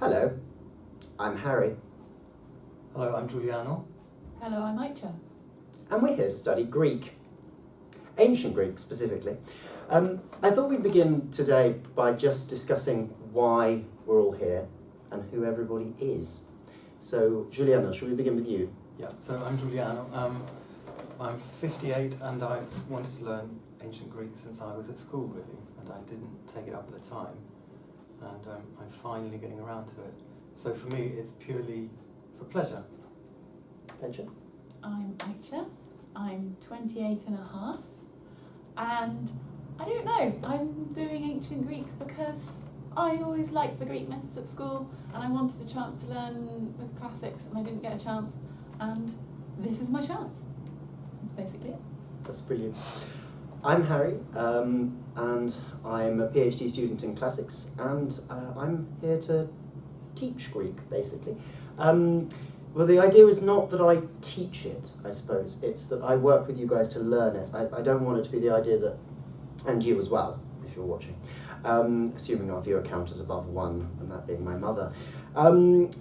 Hello, I'm Harry, Hello, I'm Giuliano. Hello, I'm Ayça. and we're here to study Greek, ancient Greek specifically. I thought we'd begin today by just discussing why we're all here and who everybody is. So, Giuliano, shall we begin with you? Yeah, so I'm Giuliano. I'm 58 and I've wanted to learn ancient Greek since I was at school, really, and I didn't take it up at the time. And I'm finally getting around to it. So for me, it's purely for pleasure. Ayça? I'm Ayça. I'm 28 and a half. And I don't know, I'm doing ancient Greek because I always liked the Greek myths at school and I wanted a chance to learn the classics and I didn't get a chance. And this is my chance. That's basically it. That's brilliant. I'm Harry, and I'm a PhD student in classics, and I'm here to teach Greek, basically. Well, the idea is not that I teach it, I suppose. It's that I work with you guys to learn it. I don't want it to be the idea that, and you as well, if you're watching, assuming our viewer count is above 1, and that being my mother. I want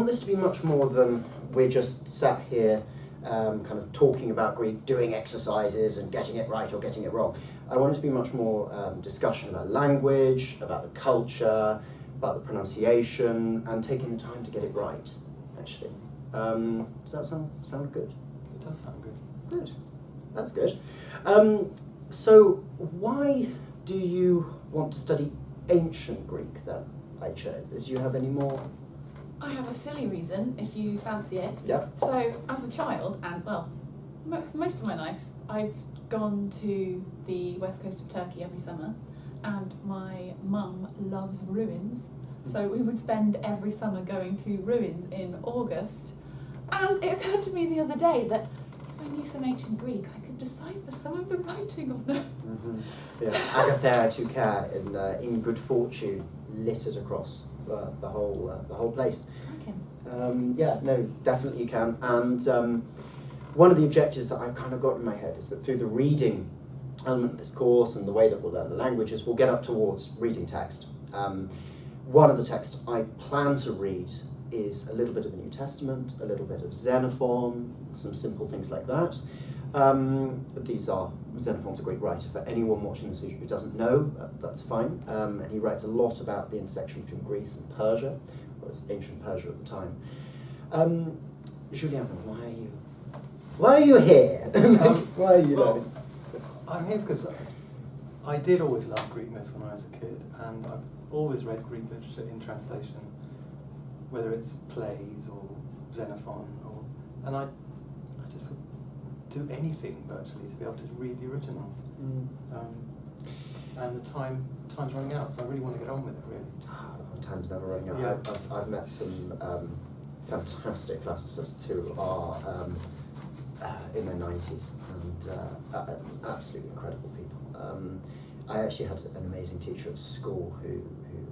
this to be much more than we're just sat here kind of talking about Greek, doing exercises and getting it right or getting it wrong. I want it to be much more discussion about language, about the culture, about the pronunciation, and taking the time to get it right, actually. Does that sound good? It does sound good. Good. That's good. So why do you want to study ancient Greek then, Ayça? Do you have any more? I have a silly reason, if you fancy it. Yeah. So, as a child, and well, most of my life, I've gone to the west coast of Turkey every summer, and my mum loves ruins, so we would spend every summer going to ruins in August. And it occurred to me the other day that if I knew some ancient Greek, I could decipher some of the writing on them. Mm-hmm. Yeah. Agathea Toucaire in Good Fortune littered across the whole place. Okay. Yeah, no, definitely you can. And one of the objectives that I've kind of got in my head is that through the reading element of this course and the way that we'll learn the languages, we'll get up towards reading text. One of the texts I plan to read is a little bit of the New Testament, a little bit of Xenophon, some simple things like that. Xenophon's a great writer. For anyone watching this who doesn't know, that's fine. And he writes a lot about the intersection between Greece and Persia, or it was ancient Persia at the time. Giuliano, why are you here? Why are you learning this? I'm here because I did always love Greek myths when I was a kid, and I've always read Greek literature in translation, whether it's plays or Xenophon, and I just would do anything virtually to be able to read the original. And the time's running out, so I really want to get on with it, really. Time's never running out. Yeah. I've met some fantastic classicists who are in their 90s and absolutely incredible people. I actually had an amazing teacher at school who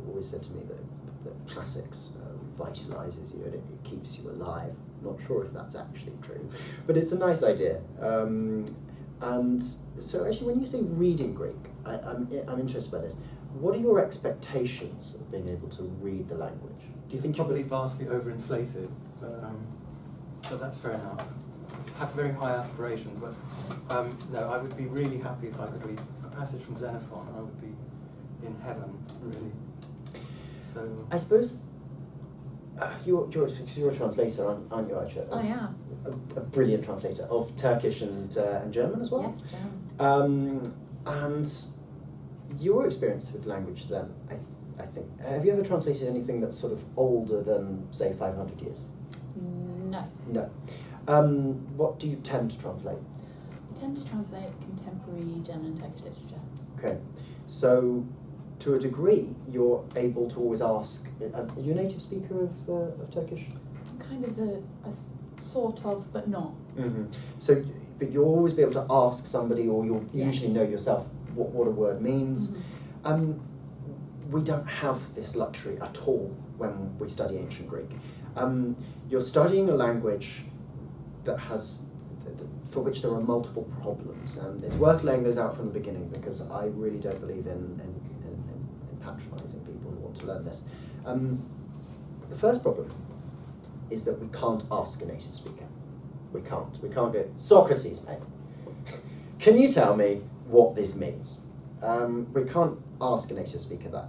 always said to me that classics vitalises you and it keeps you alive. Not sure if that's actually true, but it's a nice idea. And so actually when you say reading Greek, I'm interested by this. What are your expectations of being able to read the language? Do you think Probably vastly overinflated, but that's fair enough. I have very high aspirations, but no, I would be really happy if I could read a passage from Xenophon. I would be in heaven, really. So I suppose you're a translator, aren't you, Ayça? I am. A brilliant translator of Turkish and German as well. Yes, German. And your experience with language then, I think, have you ever translated anything that's sort of older than, say, 500 years? No. No. What do you tend to translate? I tend to translate contemporary German and Turkish literature. Okay. So, to a degree, you're able to always ask, are you a native speaker of Turkish? I'm kind of a sort of, but not. Mm-hmm. So, but you'll always be able to ask somebody, or you'll usually know yourself what a word means. Mm-hmm. We don't have this luxury at all when we study ancient Greek. You're studying a language that has, for which there are multiple problems, and it's worth laying those out from the beginning because I really don't believe in patronising people who want to learn this. The first problem is that we can't ask a native speaker. We can't go, Socrates, mate, can you tell me what this means? We can't ask a native speaker that.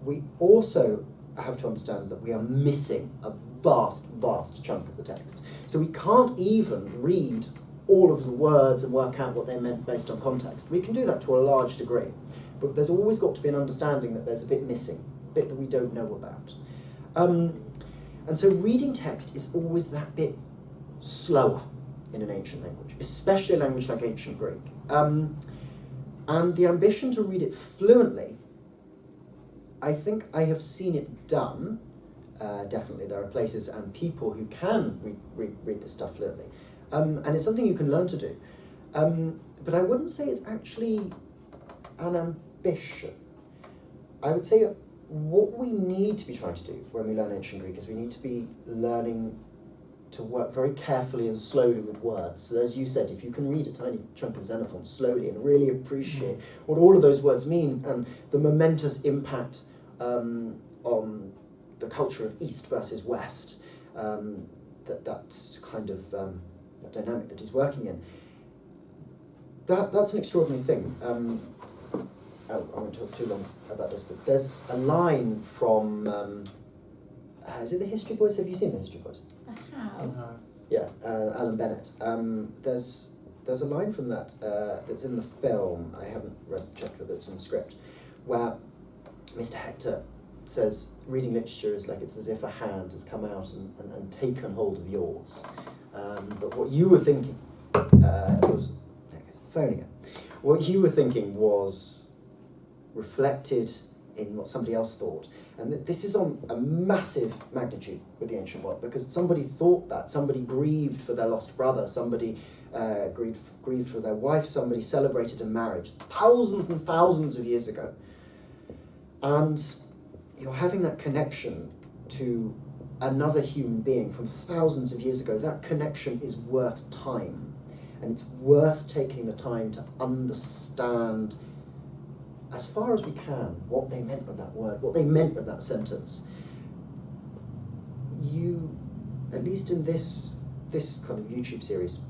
We also have to understand that we are missing a vast chunk of the text. So we can't even read all of the words and work out what they meant based on context. We can do that to a large degree, but there's always got to be an understanding that there's a bit missing, a bit that we don't know about. And so reading text is always that bit slower in an ancient language, especially a language like ancient Greek. And the ambition to read it fluently, I think I have seen it done. Definitely, there are places and people who can read this stuff fluently. And it's something you can learn to do. But I wouldn't say it's actually an ambition. I would say what we need to be trying to do when we learn ancient Greek is we need to be learning to work very carefully and slowly with words. So as you said, if you can read a tiny chunk of Xenophon slowly and really appreciate what all of those words mean and the momentous impact on the culture of East versus West, that's kind of that dynamic that he's working in, that's an extraordinary thing. I won't talk too long about this, but there's a line from, is it the History Boys? Have you seen the History Boys? I have. Yeah, Alan Bennett. There's a line from that that's in the film, I haven't checked whether it's in the script, where Mr. Hector says, reading literature is like it's as if a hand has come out and taken hold of yours. But what you were thinking was, there goes the phone again, what you were thinking was reflected in what somebody else thought. And this is on a massive magnitude with the ancient world, because somebody thought that, somebody grieved for their lost brother, somebody grieved for their wife, somebody celebrated a marriage thousands and thousands of years ago. And you're having that connection to another human being from thousands of years ago. That connection is worth time, and it's worth taking the time to understand as far as we can what they meant with that word, what they meant with that sentence. You, at least in this kind of YouTube series,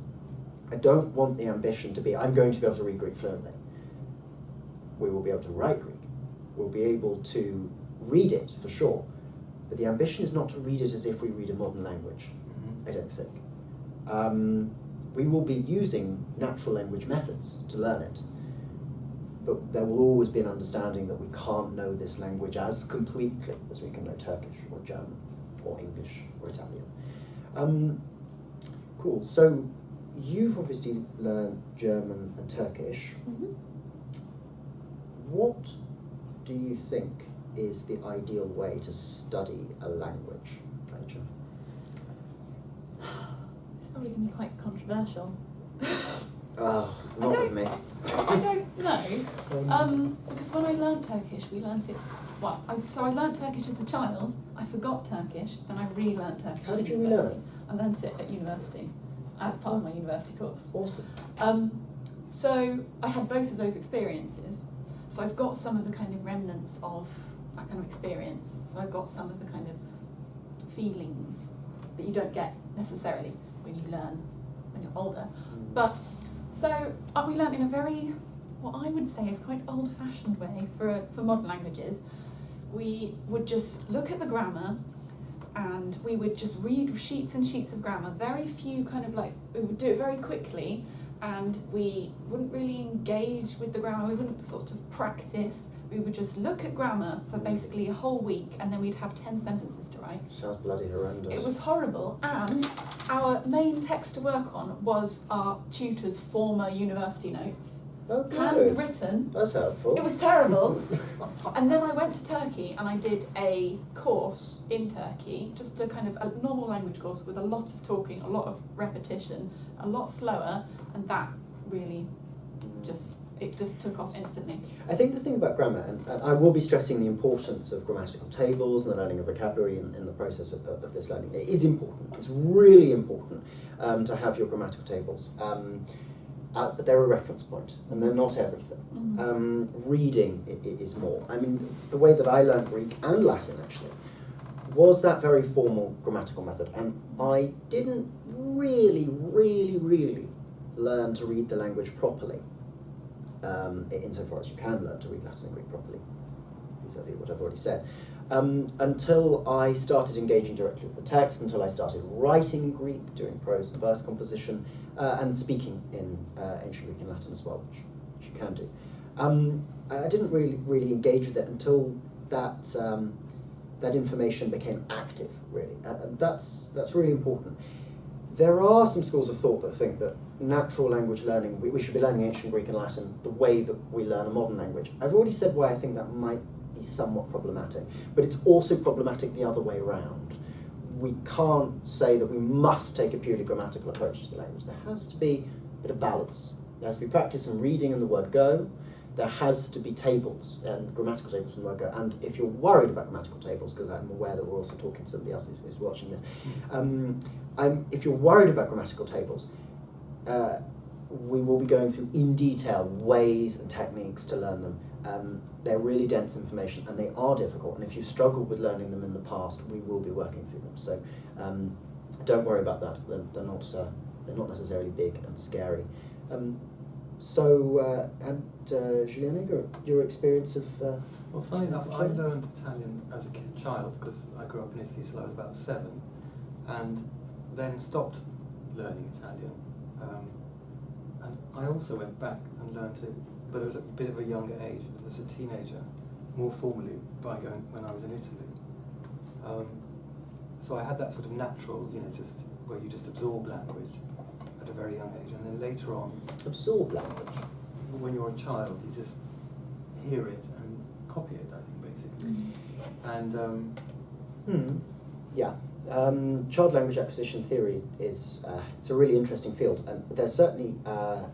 I don't want the ambition to be, I'm going to be able to read Greek fluently. We will be able to write Greek. We'll be able to read it, for sure. But the ambition is not to read it as if we read a modern language, I don't think. We will be using natural language methods to learn it. But there will always be an understanding that we can't know this language as completely as we can know Turkish or German or English or Italian. Cool. So you've obviously learned German and Turkish. Mm-hmm. What do you think is the ideal way to study a language, Ayça? It's probably going to be quite controversial. Oh, not with me. I don't know. Because when I learnt Turkish, we learnt it. Well, I learnt Turkish as a child. I forgot Turkish, then I relearnt Turkish. How at did you university. relearn? I learnt it at university as part of my university course. Awesome. So I had both of those experiences. So I've got some of the kind of remnants of that kind of experience. So I've got some of the kind of feelings that you don't get necessarily when you learn when you're older. But so we learnt in a very, what I would say is quite old-fashioned way for modern languages. We would just look at the grammar and we would just read sheets and sheets of grammar. Very few kind of like, we would do it very quickly, and we wouldn't really engage with the grammar. We wouldn't sort of practice. We would just look at grammar for basically a whole week, and then we'd have 10 sentences to write. Sounds bloody horrendous. It was horrible, and our main text to work on was our tutor's former university notes. Oh, good. Handwritten. That's helpful. It was terrible. And then I went to Turkey and I did a course in Turkey, just a kind of a normal language course with a lot of talking, a lot of repetition, a lot slower, and that really just took off instantly. I think the thing about grammar, and I will be stressing the importance of grammatical tables and the learning of vocabulary in the process of this learning. It is important. It's really important to have your grammatical tables. but they're a reference point, and they're not everything. Mm-hmm. Reading is more. I mean, the way that I learned Greek and Latin, actually, was that very formal grammatical method, and I didn't really learn to read the language properly, insofar as you can learn to read Latin and Greek properly, vis-a-vis what I've already said, until I started engaging directly with the text, until I started writing in Greek, doing prose and verse composition, and speaking in ancient Greek and Latin as well, which you can do. I didn't really engage with it until that information became active, really, and that's really important. There are some schools of thought that think that natural language learning, we should be learning ancient Greek and Latin the way that we learn a modern language. I've already said why I think that might be somewhat problematic, but it's also problematic the other way around. We can't say that we must take a purely grammatical approach to the language. There has to be a bit of balance. There has to be practice from reading and the word go. There has to be tables, and grammatical tables from the word go. And if you're worried about grammatical tables, because I'm aware that we're also talking to somebody else who's watching this, if you're worried about grammatical tables, we will be going through in detail ways and techniques to learn them. They're really dense information and they are difficult, and if you've struggled with learning them in the past, we will be working through them. So don't worry about that. They're not necessarily big and scary. Giuliano, your experience of... Well, funny enough, I learned Italian as a child because I grew up in Italy till I was about 7, and then stopped learning Italian. And I also went back and learned it, but at a bit of a younger age, as a teenager, more formally when I was in Italy. So I had that sort of natural, just where you just absorb language at a very young age, and then later on... Absorb language? When you're a child, you just hear it and copy it, I think, basically. And... Yeah. Child language acquisition theory is it's a really interesting field, and there's certainly on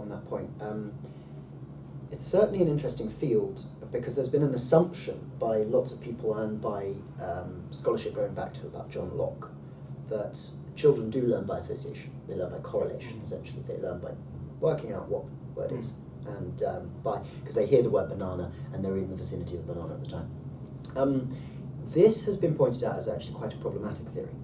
that point, it's certainly an interesting field because there's been an assumption by lots of people and by scholarship going back to about John Locke that children do learn by association. They learn by correlation, essentially. They learn by working out what the word is, and because they hear the word banana and they're in the vicinity of the banana at the time. This has been pointed out as actually quite a problematic theory,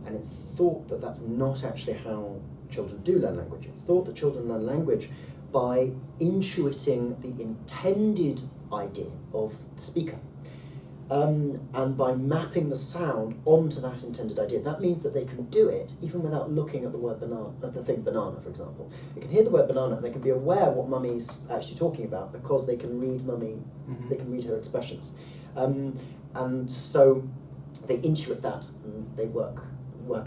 and it's thought that that's not actually how children do learn language. It's thought that children learn language by intuiting the intended idea of the speaker, and by mapping the sound onto that intended idea. That means that they can do it even without looking at the word banana, at the thing banana, for example. They can hear the word banana and they can be aware what mummy's actually talking about because they can read mummy, they can read her expressions. And so they intuit that, and they work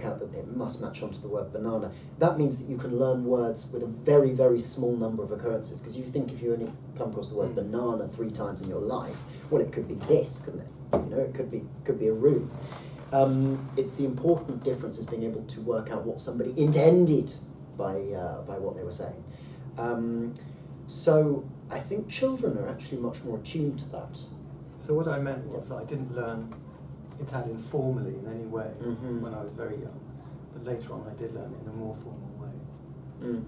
out that it must match onto the word banana. That means that you can learn words with a very, very small number of occurrences, because you think if you only come across the word banana 3 times in your life, well, it could be this, couldn't it? It could be a room. The important difference is being able to work out what somebody intended by what they were saying. So I think children are actually much more attuned to that. So what I meant was that I didn't learn Italian formally in any way when I was very young, but later on I did learn it in a more formal way,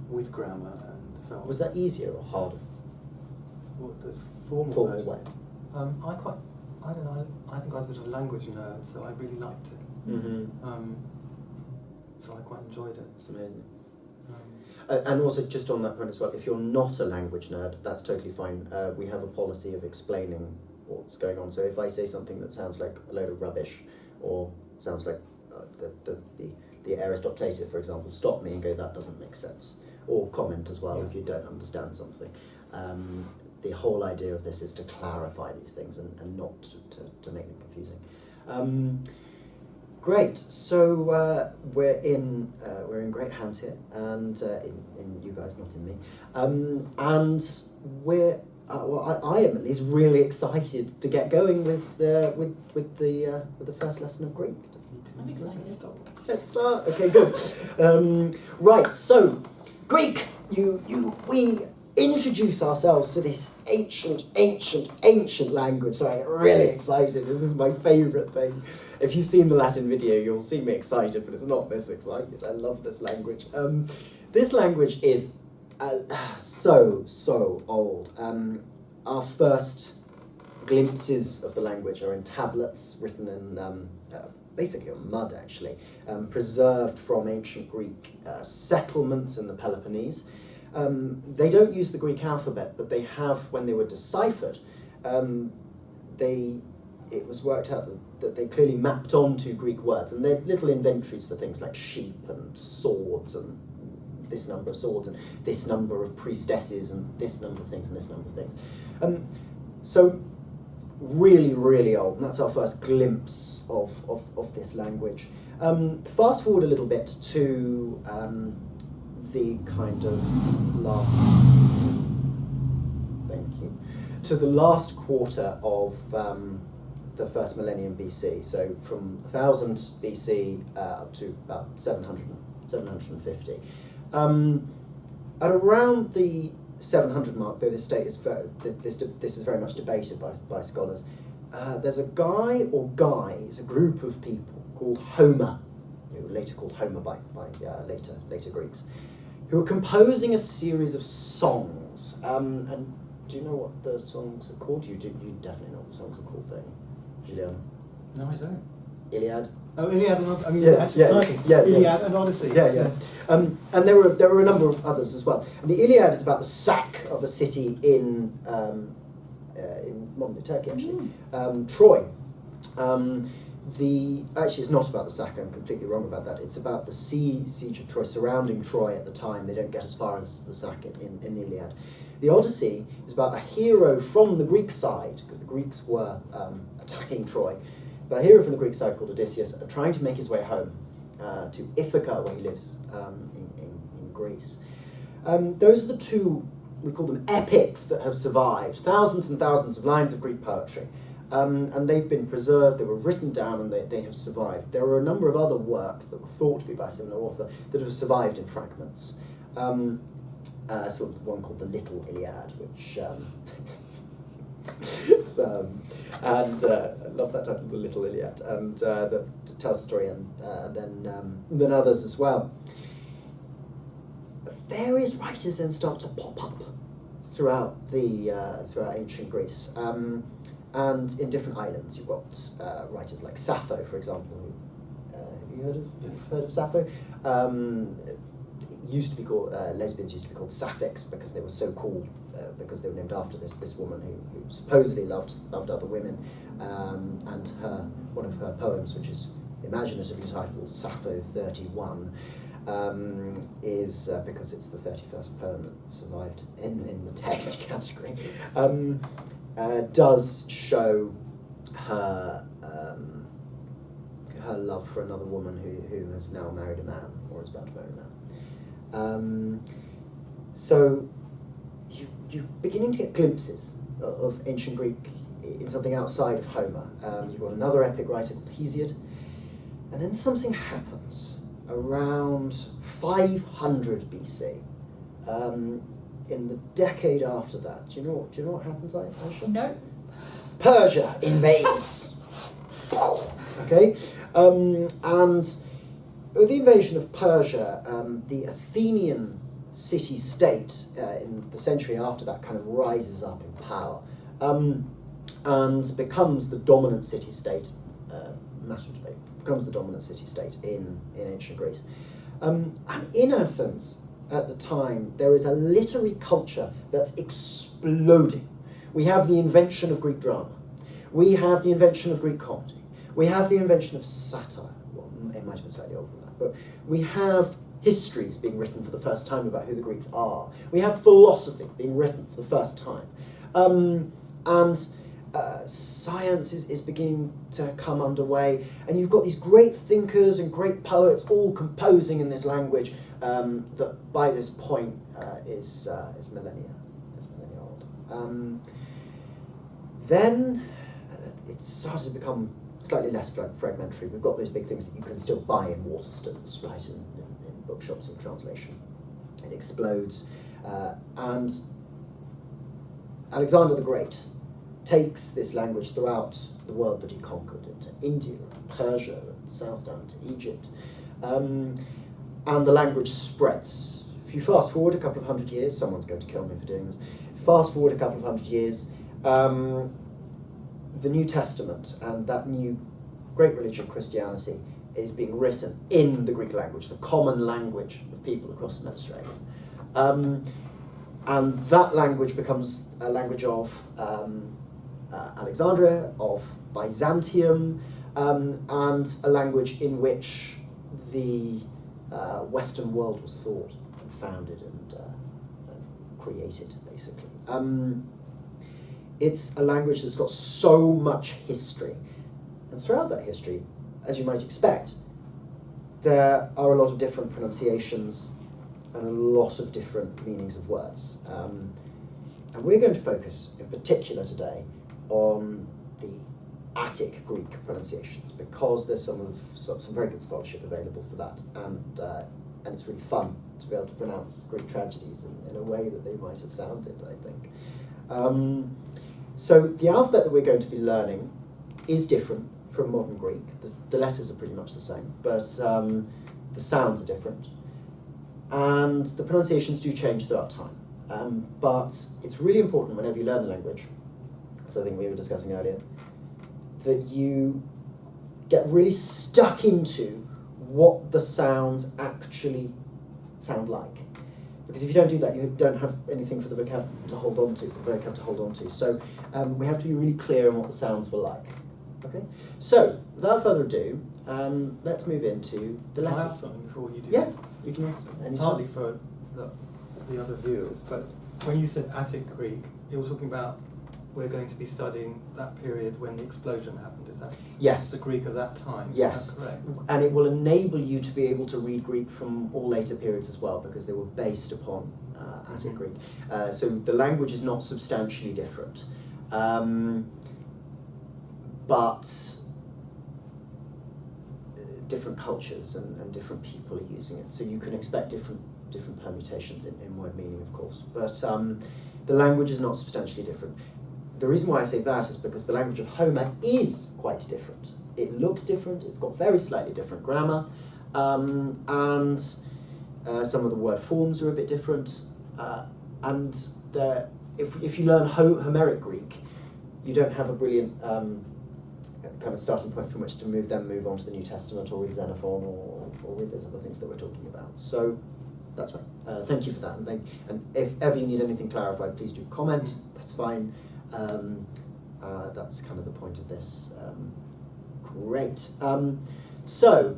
with grammar and so on. Was that easier or harder? What, the formal way? I don't know, I think I was a bit of a language nerd, so I really liked it. So I quite enjoyed it. It's amazing. And also, just on that point as well, if you're not a language nerd, that's totally fine. We have a policy of explaining what's going on. So if I say something that sounds like a load of rubbish, or sounds like the aorist optative, for example, stop me and go, that doesn't make sense. Or comment as well if you don't understand something. The whole idea of this is to clarify these things and not to make them confusing. Great. So we're in great hands here, and in you guys, not in me. And we're I am at least really excited to get going with the first lesson of Greek. I'm excited. Let's start. Okay, good. Right. So Greek. We introduce ourselves to this ancient language. So I'm really excited. This is my favourite thing. If you've seen the Latin video, you'll see me excited, but it's not this excited. I love this language. This language is so old. Our first glimpses of the language are in tablets written in basically on mud, actually, preserved from ancient Greek settlements in the Peloponnese. They don't use the Greek alphabet, but they have, when they were deciphered, it was worked out that they clearly mapped onto Greek words, and they had little inventories for things like sheep and swords, and this number of swords, and this number of priestesses, and this number of things, and this number of things. So really, really old, and that's our first glimpse of this language. Fast forward a little bit to the kind of last, thank you, to the last quarter of the first millennium BC, so from 1000 BC up to about 750. At around the 700 mark, though this state is this is very much debated by scholars, there's a guy or guys, a group of people called Homer, who were later called Homer by later Greeks, who are composing a series of songs. And do you know what the songs are called? You definitely know what the songs are called, don't you, Giuliano? No, I don't. Iliad. Oh, Iliad and Odyssey. I mean, Yeah, the actual title. yeah. Iliad and Odyssey. Yeah, yeah. And there were a number of others as well. And the Iliad is about the sack of a city in modern-day Turkey, actually, Troy. Actually, it's not about the sack. I'm completely wrong about that. It's about the siege of Troy, surrounding Troy at the time. They don't get as far as the sack in the Iliad. The Odyssey is about a hero from the Greek side, because the Greeks were attacking Troy. But a hero from the Greek side called Odysseus, trying to make his way home to Ithaca, where he lives in Greece. Those are the two, we call them epics, that have survived. Thousands and thousands of lines of Greek poetry. And they've been preserved, they were written down, and they have survived. There are a number of other works that were thought to be by a similar author that have survived in fragments. Sort of one called the Little Iliad, which it's, and I love that title, the Little Iliad, and that tells the story, and then others as well. Various writers then start to pop up throughout ancient Greece, and in different islands. You've got writers like Sappho, for example. Have you heard of Sappho? Used to be called lesbians used to be called sapphics because they were so cool, because they were named after this woman who supposedly loved other women, and one of her poems, which is imaginatively titled Sappho 31, is because it's the 31st poem that survived in the text category, does show her love for another woman who has now married a man, or is about to marry a man. So you're beginning to get glimpses of ancient Greek in something outside of Homer. You've got another epic writer called Hesiod, and then something happens around 500 BC. In the decade after that, do you know what happens, Ayça? No. Persia invades. Okay, and with the invasion of Persia, the Athenian city-state in the century after that kind of rises up in power, and becomes the dominant city-state. Matter of debate. Becomes the dominant city-state in ancient Greece, and in Athens at the time there is a literary culture that's exploding. We have the invention of Greek drama. We have the invention of Greek comedy. We have the invention of satire. Well, it might have been slightly older than that, but we have histories being written for the first time about who the Greeks are. We have philosophy being written for the first time. And science is beginning to come underway, and you've got these great thinkers and great poets all composing in this language that by this point is millennia old. Then it started to become slightly less fragmentary. We've got those big things that you can still buy in Waterstones, right, in bookshops and translation. It explodes, and Alexander the Great takes this language throughout the world that he conquered, into India, and Persia, and south down to Egypt, and the language spreads if you fast forward a couple of hundred years, someone's going to kill me for doing this. Fast forward a couple of hundred years, the New Testament and that new great religion, Christianity, is being written in the Greek language, the common language of people across the Mediterranean. And that language becomes a language of Alexandria, of Byzantium, and a language in which the Western world was thought and founded and created, basically. It's a language that's got so much history. And throughout that history, as you might expect, there are a lot of different pronunciations and a lot of different meanings of words. And we're going to focus in particular today on the Attic Greek pronunciations because there's some very good scholarship available for that, and it's really fun to be able to pronounce Greek tragedies in a way that they might have sounded, I think. So the alphabet that we're going to be learning is different from modern Greek. The letters are pretty much the same, but the sounds are different. And the pronunciations do change throughout time. But it's really important whenever you learn a language, as I think we were discussing earlier, that you get really stuck into what the sounds actually sound like. Because if you don't do that, you don't have anything for the vocab to hold on to, So we have to be really clear on what the sounds were like. Okay? So, without further ado, let's move into the Can I letters. ask something before you do? Yeah, you can anytime. Partly for the other viewers, but when you said Attic Greek, you were talking about we're going to be studying that period when the explosion happened, is that Yes. the Greek of that time? Yes. Is that correct? And it will enable you to be able to read Greek from all later periods as well, because they were based upon Attic Greek. So the language is not substantially different. But different cultures and different people are using it. So you can expect different permutations in word meaning, of course. But the language is not substantially different. The reason why I say that is because the language of Homer is quite different. It looks different, it's got very slightly different grammar, and some of the word forms are a bit different. And if you learn Homeric Greek, you don't have a brilliant kind of starting point from which to move on to the New Testament or read Xenophon or read those other things that we're talking about. So that's right. Thank you for that. And if ever you need anything clarified, please do comment. That's fine. That's kind of the point of this. Great. So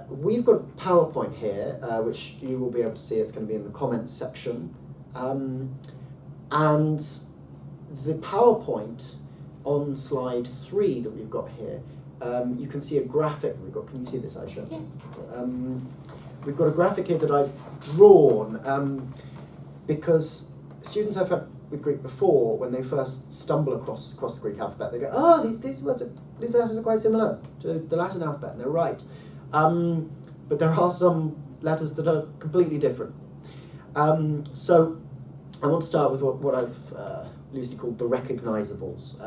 we've got PowerPoint here, which you will be able to see. It's going to be in the comments section. And the PowerPoint on slide 3 that we've got here, you can see a graphic we've got. Can you see this, Ayça? Yeah. We've got a graphic here that I've drawn because students I've had with Greek before, when they first stumble across the Greek alphabet, they go, "Oh, these letters are quite similar to the Latin alphabet," and they're right. But there are some letters that are completely different. So I want to start with what I've loosely called the recognisables,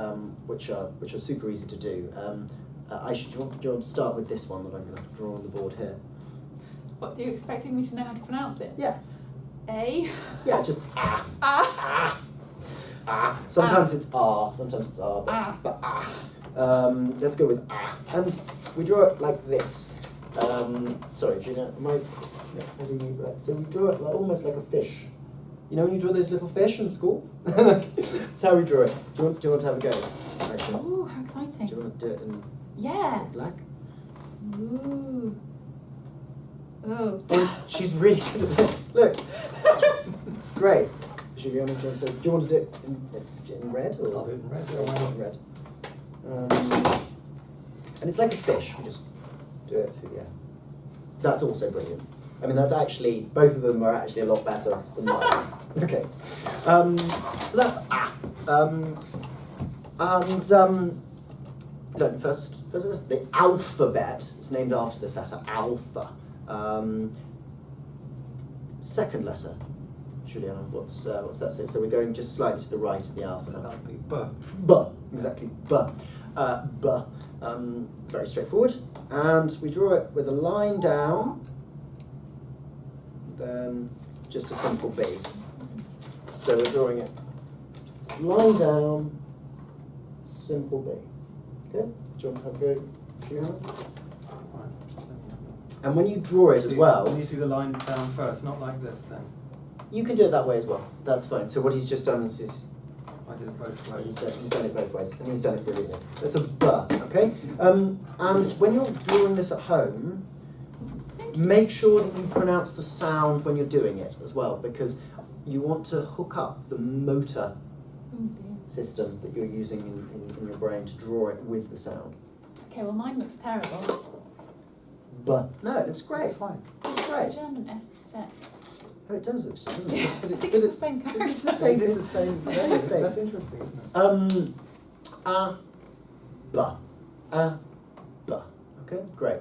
which are super easy to do. Ayça, do you want to start with this one that I'm going to draw on the board here? What, are you expecting me to know how to pronounce it? Yeah. A. Yeah, just Sometimes it's sometimes it's but let's go with and we draw it like this. Sorry, Gina, so we draw it almost like a fish. You know when you draw those little fish in school? That's how we draw it. Do you want to have a go? Ooh, how exciting. Do you want to do it in black? Ooh. Oh. She's really good at this. Look. Great. Giuliano, do you want to do it in red? Or? I'll do it in red. Red. And it's like a fish. We just do it through the air. That's also brilliant. I mean, that's actually, both of them are actually a lot better than mine. Okay. So that's look, first, the alphabet is named after this letter, alpha. Second letter, Giuliano, what's that say? So we're going just slightly to the right of the alphabet. That would be B. B, exactly, B. B. Very straightforward. And we draw it with a line down, then just a simple B. So we're drawing it line down, simple B. Okay? Do you want to have a go, Giuliano? And when you draw it as well, You see the line down first, not like this then. you can do it that way as well. That's fine. So what he's just done is I did it both ways. he's done it both ways, and he's done it brilliantly. That's a B, okay? And when you're drawing this at home, make sure that you pronounce the sound when you're doing it as well, because you want to hook up the motor system that you're using in your brain to draw it with the sound. Okay, well mine looks terrible. But no, it looks great. It's fine. It's great. German S set. Oh, it does actually, doesn't it? Yeah, But I it, think but it's the same character. it's the same. It It's is the same thing. That's interesting, isn't it? B. Okay, great.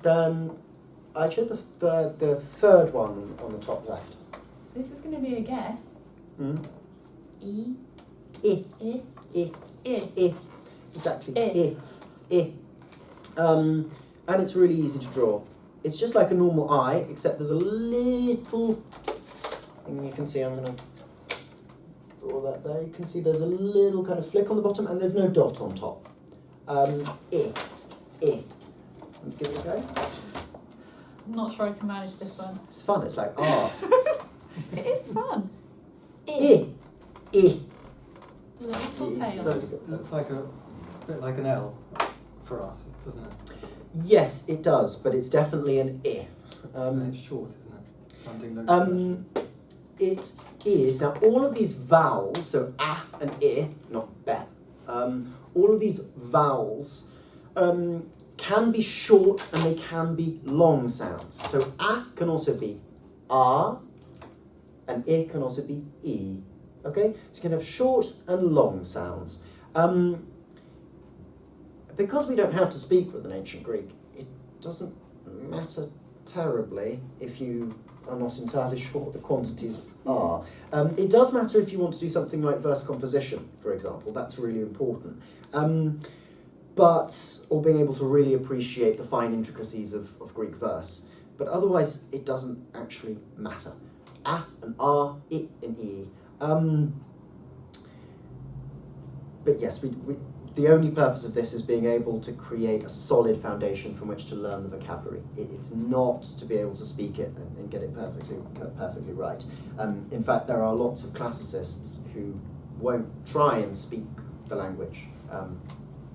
Then I chose the third one on the top left. This is going to be a guess. Mm. E. I. I. I. I. I. Exactly. I. I. And it's really easy to draw. It's just like a normal eye, except there's a little, and you can see I'm going to draw that there. You can see there's a little kind of flick on the bottom, and there's no dot on top. I. Want to give it a go? I'm not sure I can manage this one. It's fun. It's like art. It is fun. I. I. Little Yes. tail. So it looks like a bit like an L for us, doesn't it? Yes, it does, but it's definitely an I. And it's short, isn't it? Something looks It is, now all of these vowels, so A and I, not be, all of these vowels can be short and they can be long sounds. So A can also be R, and I can also be E. Okay, so you can have short and long sounds. Because we don't have to speak with an ancient Greek, it doesn't matter terribly if you are not entirely sure what the quantities are. It does matter if you want to do something like verse composition, for example. That's really important. Or being able to really appreciate the fine intricacies of Greek verse. But otherwise, it doesn't actually matter. A and R, I and E. But yes, the only purpose of this is being able to create a solid foundation from which to learn the vocabulary. It's not to be able to speak it and get it perfectly right. In fact, there are lots of classicists who won't try and speak the language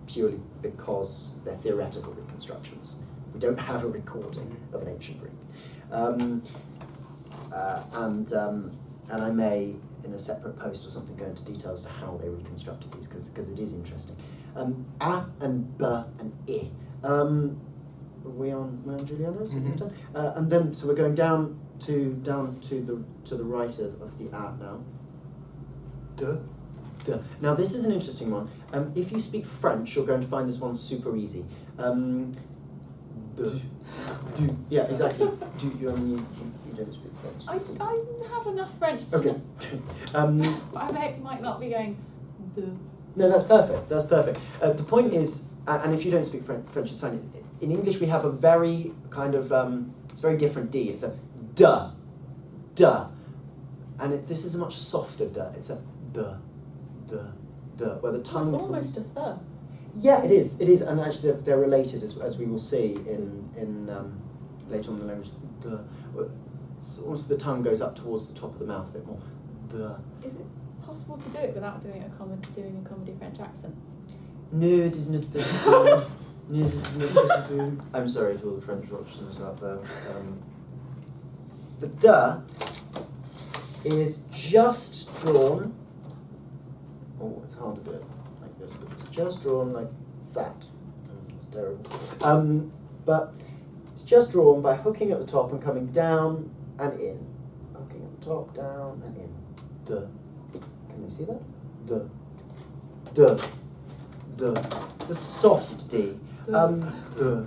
purely because they're theoretical reconstructions. We don't have a recording of an ancient Greek. And I may, in a separate post or something, go into details to how they reconstructed these, because it is interesting. A and B and I. Are we on Giuliano? And then, so we're going down to the right of the A now. Duh. Duh. Now this is an interesting one. If you speak French, you're going to find this one super easy. Duh. Du. Yeah, exactly. Do you? I mean, you don't speak French. I have enough French to Okay. but I might not be going the. No, that's perfect. That's perfect. The point is, and if you don't speak French, it's fine. In English, we have a very kind of it's a very different D. It's a duh, duh, and this is a much softer duh. It's a duh, duh, duh, where the tongue. It's almost a th. Yeah, it is. It is, and actually they're related as we will see in later on in the language. Duh. It's almost the tongue goes up towards the top of the mouth a bit more. Duh. Is it possible to do it without doing a comedy French accent? No, it is not possible. No, it is not possible. I'm sorry to all the French watchers out there. The duh is just drawn. Oh, it's hard to do it like this, but it's just drawn like that. It's terrible. But it's just drawn by hooking at the top and coming down and in. Hooking at the top, down and in. Duh. Can you see that? Duh. Duh. Duh. It's a soft D. Duh. Duh.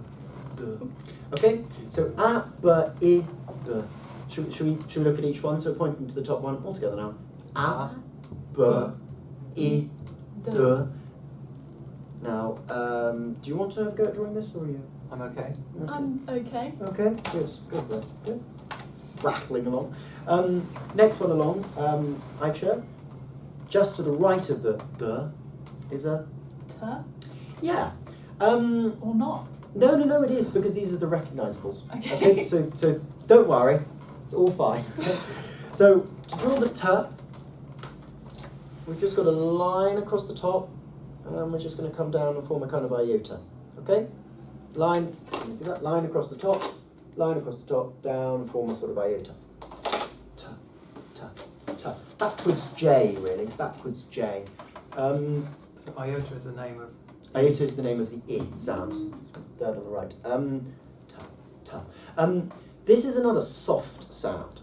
Okay? So A, B, I, duh. Should we look at each one? So pointing to the top one all together now. A, B, I, duh. Now, do you want to go at drawing this, or are you? I'm okay. I'm okay. Okay, good, good. rattling along. Next one along, Ayça. Just to the right of the is a T? yeah. Or not? No, it is, because these are the recognisables. Okay. So don't worry, it's all fine. So to draw the T, we've just got a line across the top, and we're just going to come down and form a kind of iota. Okay? Line, can you see that? Line across the top, down, and form a sort of iota. T, T, T. Backwards J, really. Backwards J. So iota is the name of. Iota is the name of the I sounds. Down on the right. Ta, ta. This is another soft sound.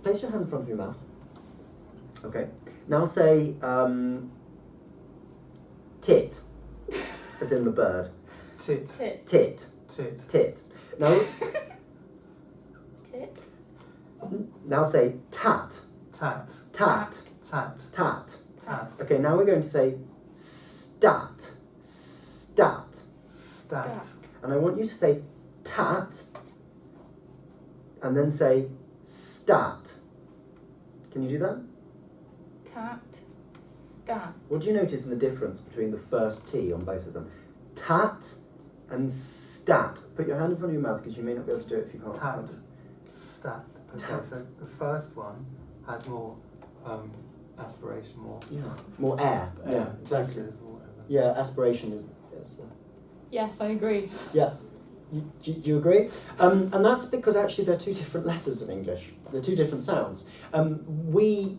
Place your hand in front of your mouth. Okay. Now say tit, as in the bird. Tit. Tit. Tit. Tit. Tit. Now, Tit. now say tat. Tat. Tat. Tat. Tat. Tat. Okay. Now we're going to say stat. Stat. Stat. And I want you to say tat, and then say stat. Can you do that? Tat. Stat. What do you notice in the difference between the first T on both of them? Tat and stat. Put your hand in front of your mouth, because you may not be able to do it if you can't. Tat. Stat. Okay, Tat. so the first one has more aspiration, more. Yeah. More air. Yeah, exactly. Or whatever. Yeah, aspiration is. Yes. Yes, I agree. Yeah. You agree? And that's because actually they're two different letters in English. They're two different sounds. We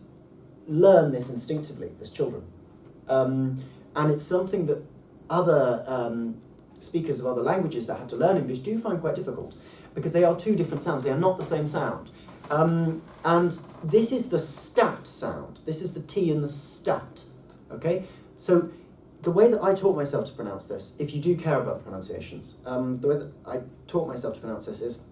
learn this instinctively as children. And it's something that other speakers of other languages that have to learn English do find quite difficult, because they are two different sounds. They are not the same sound. And this is the stat sound. This is the T in the stat. Okay? So the way that I taught myself to pronounce this, if you do care about the pronunciations, the way that I taught myself to pronounce this is,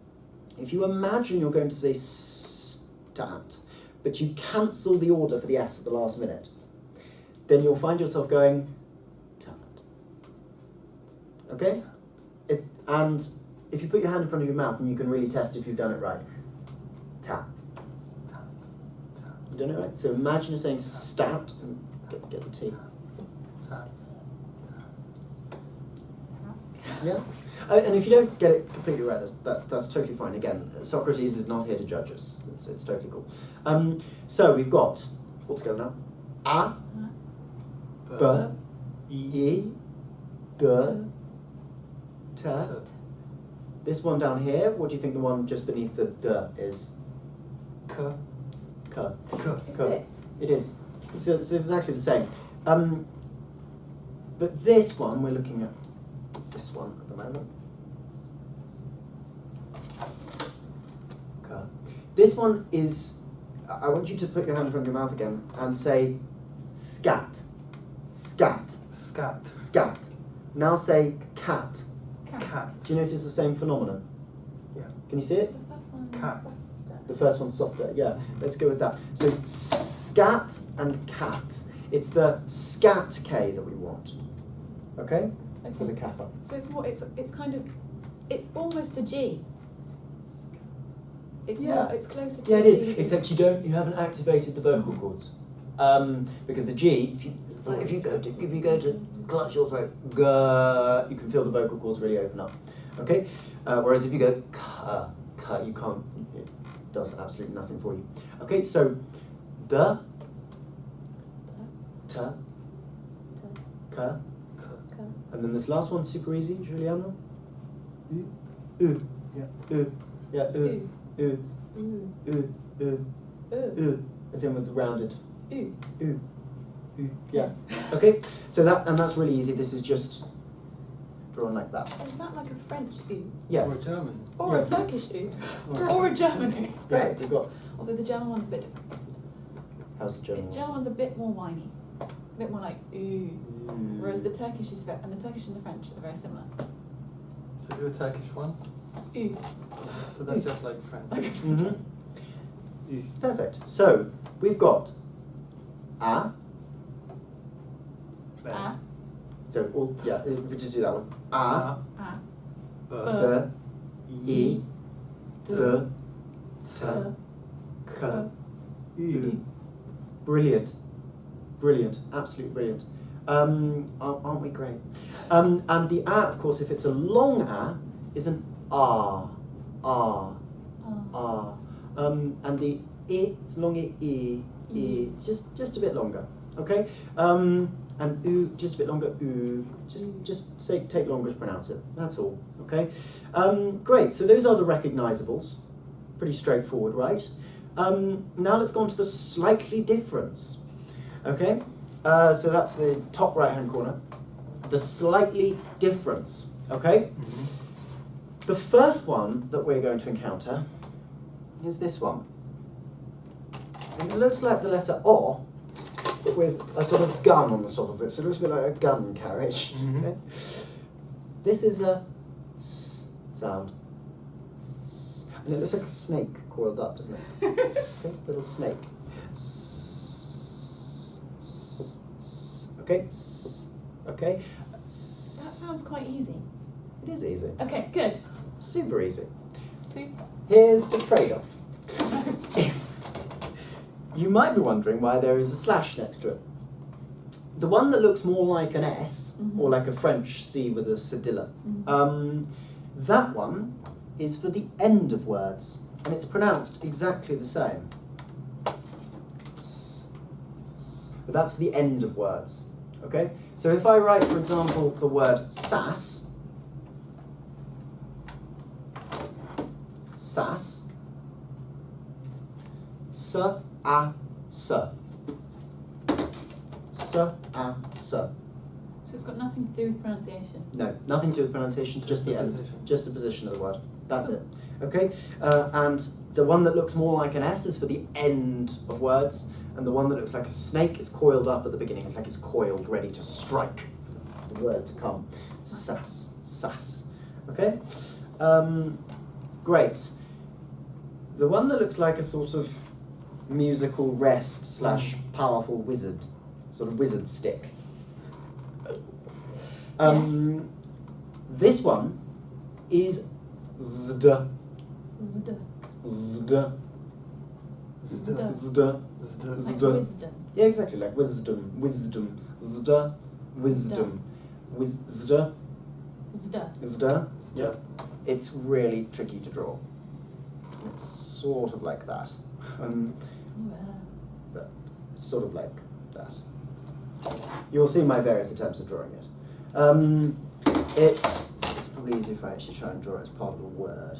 if you imagine you're going to say stat, but you cancel the order for the S at the last minute, then you'll find yourself going tat. Okay? And if you put your hand in front of your mouth, and you can really test if you've done it right. Tat. Tat. Tat. You done it right? So imagine you're saying stat and get the T. Tat. Yeah, and if you don't get it completely right, that's totally fine. Again, Socrates is not here to judge us. It's totally cool. So we've got all together now. A, B, I, G, T. This one down here. What do you think the one just beneath the D is? K. K. K. Is K. it? It is. It's exactly the same. But this one we're looking at. This one at the moment. Okay. This one is, I want you to put your hand in front of your mouth again and say scat. Scat. Scat. Scat. Now say cat. Cat. Do you notice the same phenomenon? Yeah. Can you see it? The first one Cat. is softer. The first one's softer, yeah. Let's go with that. So scat and cat. It's the scat K that we want. Okay? For the Okay. kappa. So it's more. It's kind of. It's almost a G. It's Yeah. more. It's closer to Yeah, a it is. G. Except you haven't activated the vocal cords, because the G, if you go to clutch your throat, you can feel the vocal cords really open up. Okay, whereas if you go k, you can't. It does absolutely nothing for you. Okay, so the t k, and then this last one super easy, Giuliano. U, Yeah. yeah, Ooh. Ooh, Ooh. as in with the rounded. Ooh. Yeah. Okay. So that's really easy. This is just drawn like that. Is that like a French ooh? Yes. Or a German. Or Yeah. a Turkish ooh? Or Or a German ooh? Yeah. Right. We've got. Although the German one's a bit different. How's the German The German one's a bit more whiny. A bit more like ooh. one? Whereas the Turkish is and the Turkish and the French are very similar. So do a Turkish one. Ooh. So that's just like French. Perfect. So we've got a. Ben. Ah. So we just do that one. A, Ah. B. b, I, d, t, K. U. Brilliant. Brilliant. Absolutely brilliant. Aren't we great? And the A, of course, if it's a long A, is an R. R. R. And the I, it's a long I, it's just a bit longer. Okay? And U, just a bit longer, U. Just say, take longer to pronounce it. That's all. Okay? Great. So those are the recognisables. Pretty straightforward, right? Now let's go on to the slightly difference. Okay? So that's the top right-hand corner. The slightly difference. Okay? Mm-hmm. The first one that we're going to encounter is this one. And it looks like the letter O, but with a sort of gun on the top of it. So it looks a bit like a gun carriage. Mm-hmm. Okay? This is a S sound. S. And it looks like a snake coiled up, doesn't it? Okay? Little snake. S. Okay? S. Okay? S. That sounds quite easy. It is easy. Okay, good. Super easy. Super. Here's the trade-off. You might be wondering why there is a slash next to it. The one that looks more like an S, or like a French C with a cedilla, that one is for the end of words, and it's pronounced exactly the same. But that's for the end of words. Okay? So if I write, for example, the word sass, sass, s, a, s. S, a, s. So it's got nothing to do with pronunciation. No, nothing to do with pronunciation, just the end, position. just the position of the word. That's it. Okay? And the one that looks more like an S is for the end of words, and the one that looks like a snake is coiled up at the beginning. It's like it's coiled, ready to strike for the word to come. Sass, sass. Okay? Great. The one that looks like a sort of musical rest / powerful wizard, sort of wizard stick. Yes. This one is zd. Zd. Zd. Zd. Zd. Like Zd. wisdom. Yeah, exactly, like wisdom. Wisdom. Zd. Wisdom. Zd. Zd. Zd. Yeah. It's really tricky to draw. It's sort of like that. But sort of like that. You'll see my various attempts of drawing it. It's probably easier if I actually try and draw it as part of a word.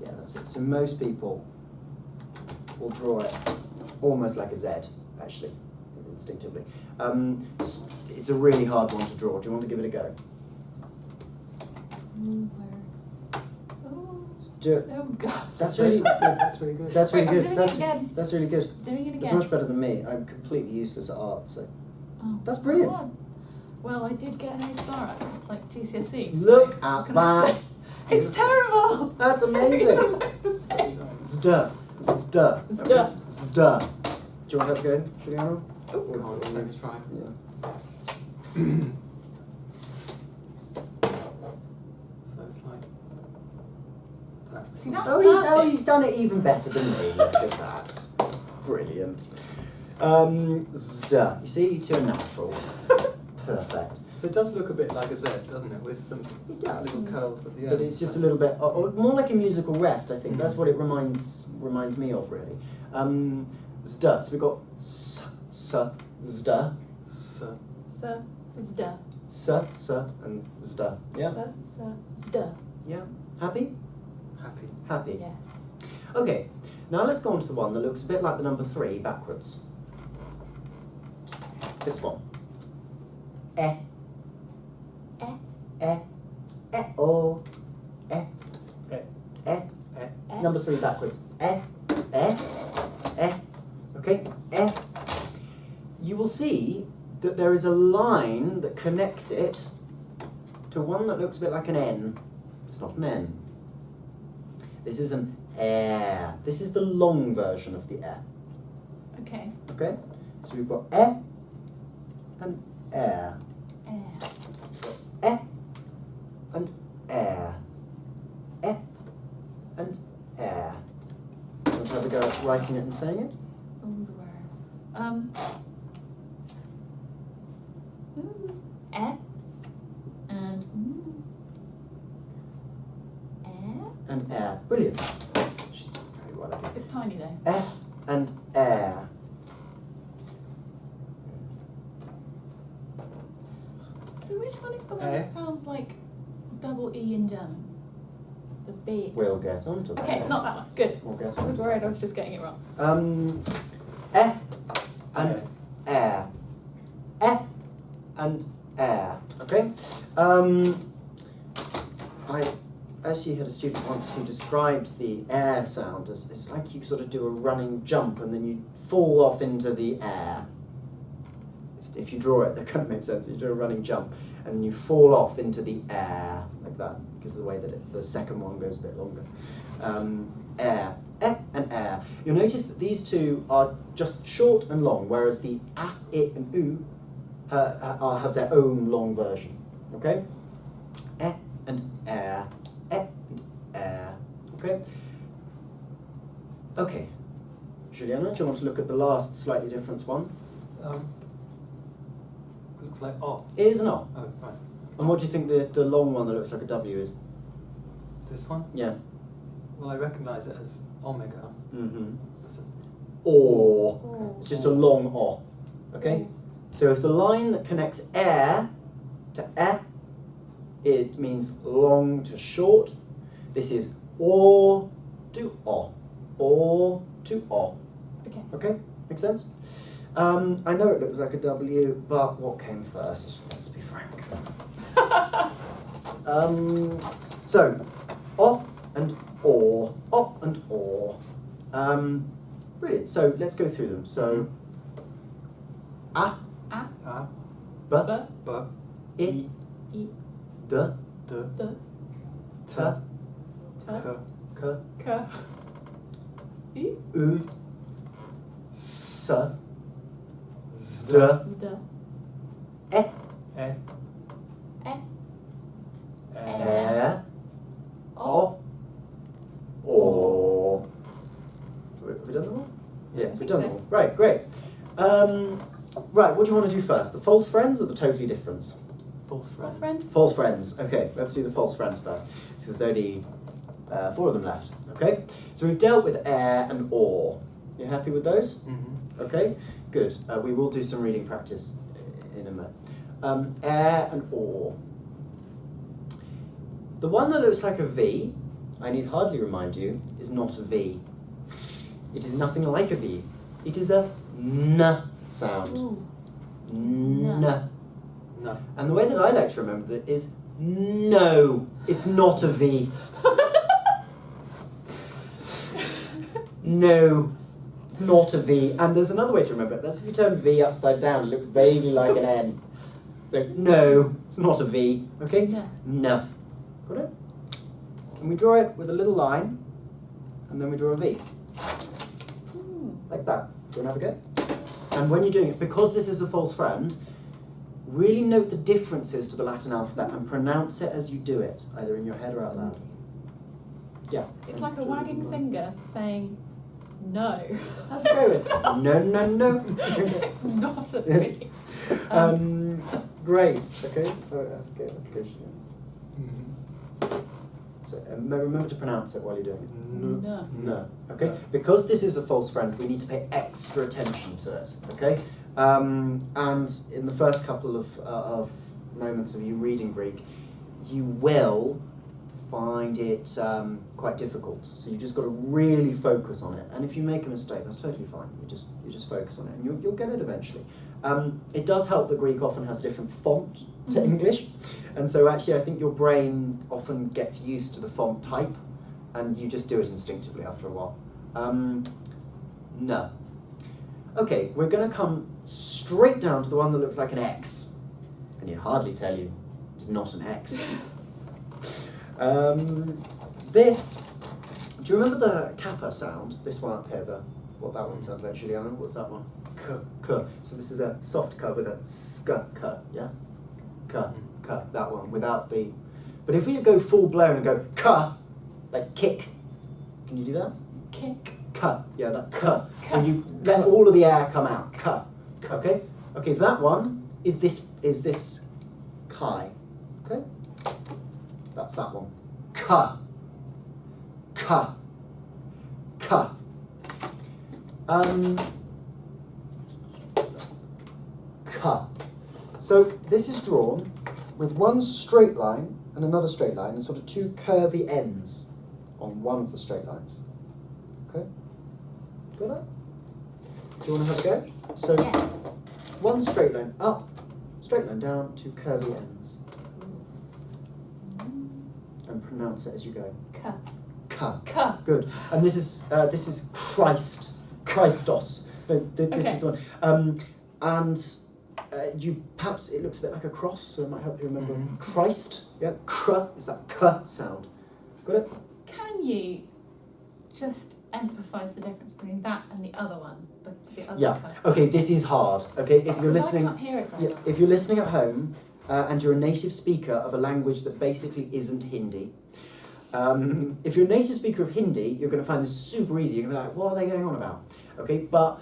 Yeah, that's it. So most people will draw it almost like a Z, actually, instinctively. It's a really hard one to draw. Do you want to give it a go? Do it. Oh god. That's really good. That's really good. That's really Wait, I'm good. doing That's it again. that's really good. Doing it It's again. much better than me. I'm completely useless at art, so Oh, that's brilliant. come on. Well, I did get an A star at like GCSE. So Look what at can I that. say? It's terrible. That's amazing. Zd. Zd. Zd. Zd. Do you want that to go, Giuliano? Ooh. Come on, let me try. Yeah. So it's like that. See, that's Oh, perfect. he's done it even better than me. Look at that. Brilliant. Zd. You see, you two are naturals. Perfect. So it does look a bit like a Z, doesn't it? With some It does. little curls at the end. But it's just a little bit, or more like a musical rest, I think. That's what it reminds me of, really. Zd. So we've got s, zd, S. Zd. s, and zd. Yeah? Zd. Yeah? Happy? Happy. Happy. Yes. Okay, now let's go on to the one that looks a bit like the number 3 backwards. This one. Eh. Eh. Eh. Eh. Oh. Eh. Eh. Eh. Eh. Number 3 backwards. Eh. Eh. Eh. Okay. Eh. You will see that there is a line that connects it to one that looks a bit like an N. It's not an N. This is an air. This is the long version of the air. Okay. Okay? So we've got eh and air. Air. Eh and air. Eh and air. Let's have a go at writing it and saying it? And And air. Brilliant. She's done very well again. it's tiny though. And air. So which one is the one Eh? that sounds like double E in German? The B. We'll get on to that. Okay, it's not that one. Good. We'll get I on was to worried I that. was just getting it wrong. And air. And air. Okay? I actually had a student once who described the air sound as it's like you sort of do a running jump and then you fall off into the air. If you draw it, that kind of makes sense. You do a running jump and then you fall off into the air like that because of the way that the second one goes a bit longer. Air. And air. You'll notice that these two are just short and long, whereas the a, I, and u have their own long version. Okay? And air. And air. Okay? Okay. Giuliano, do you want to look at the last slightly different one? It looks like O. It is an O. Oh, right. And what do you think the long one that looks like a W is? This one? Yeah. Well, I recognise it as omega. Mm-hmm. But Or. Oh. It's just a long O. Okay? So if the line that connects air to it means long to short. This is or to O. Or to O. Okay. Okay? Makes sense? I know it looks like a W, but what came first? Let's be frank. So, O and or. O and or. Brilliant. So let's go through them. So, A, A. A, B, B, I, E. D, D, The. T, K, K, K. U. U, S, D, Zda. E, E, E, O, O. Have we done them all? Yeah, we've done them all. Right, great. Right, what do you want to do first? The false friends or the totally difference? false False friend. friends? False friends. Okay, let's do the false friends first. Because there's only 4 of them left. Okay, so we've dealt with air and or. You happy with those? Mm-hmm. Okay, good. We will do some reading practice in a minute. Air and or. The one that looks like a V, I need hardly remind you, is not a V. It is nothing like a V. It is a N sound. Ooh. N. No. And the way that I like to remember that is no, it's not a V. No, it's not a V. And there's another way to remember it. That's if you turn V upside down, it looks vaguely like an N. So, no, it's not a V. Okay? No. No. Got it? And we draw it with a little line, and then we draw a V. Like that. Do you want to have a go? And when you're doing it, because this is a false friend, really note the differences to the Latin alphabet and pronounce it as you do it, either in your head or out loud. Yeah. It's like a wagging finger saying no. Let's go with no, no, no. It's not a V. Great. Okay. Okay. Mm-hmm. So remember to pronounce it while you're doing it. No. No. Okay. Because this is a false friend, we need to pay extra attention to it. Okay. And in the first couple of moments of you reading Greek, you will find it quite difficult. So you just got to really focus on it. And if you make a mistake, that's totally fine. You just focus on it, and you'll get it eventually. It does help that Greek often has a different font to English, and so actually I think your brain often gets used to the font type, and you just do it instinctively after a while. No. Okay, we're going to come straight down to the one that looks like an X. And you hardly tell you it is not an X. This, do you remember the kappa sound? This one up here, what that one sounds like, Giuliano? What's that one? K, K. So this is a soft K with a sk, K, yeah? K, K, that one, without the... But if we go full blown and go K, like kick, can you do that? Kick. K. Yeah, that K. K. When you let all of the air come out. K. Okay? Okay, that one is this chi. Okay? That's that one. K. K. K. K. So this is drawn with one straight line and another straight line and sort of two curvy ends on one of the straight lines. Okay? Got that? Do you want to have a go? So Yes. one straight line up, straight line down, two curvy ends. And pronounce it as you go. K. K. K. Good. And this is Christ. Christos. No, this is the one. And you perhaps it looks a bit like a cross, so it might help you remember Christ. Yeah, kr is that k sound. Got it? Can you just emphasise the difference between that and the other one? The other Yeah. kind of Okay, sound? this is hard. Okay, if you're Because listening, I can't hear it very yeah, well. if you're listening at home and you're a native speaker of a language that basically isn't Hindi. If you're a native speaker of Hindi, you're going to find this super easy. You're going to be like, what are they going on about? Okay, but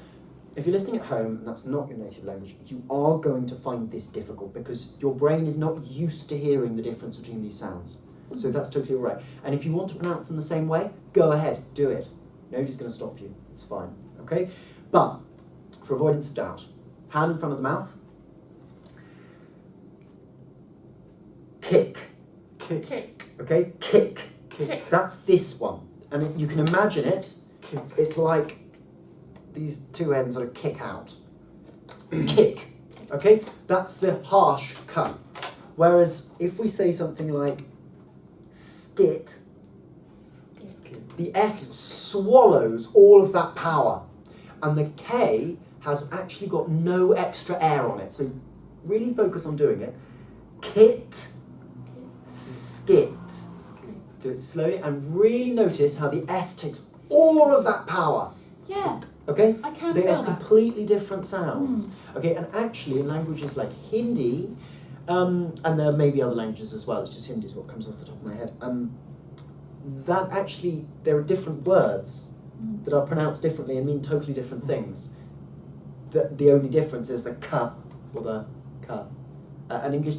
if you're listening at home and that's not your native language, you are going to find this difficult because your brain is not used to hearing the difference between these sounds. So that's totally all right. And if you want to pronounce them the same way, go ahead, do it. Nobody's going to stop you. It's fine. Okay? But for avoidance of doubt, hand in front of the mouth. Kick. Kick. Kick. Okay? Kick. Kick. That's this one. And you can imagine it. Kick. It's like these two ends sort of kick out. Kick. Okay? That's the harsh k. Whereas if we say something like skit, Skip. the S swallows all of that power. And the K has actually got no extra air on it. So really focus on doing it. Kit, skit. Do it slowly and really notice how the S takes all of that power. Yeah. Okay? I can They feel are that. completely different sounds. Okay, and actually in languages like Hindi, and there may be other languages as well, it's just Hindi is what comes off the top of my head, that actually, there are different words that are pronounced differently and mean totally different things. The only difference is the ka or the ka. And English,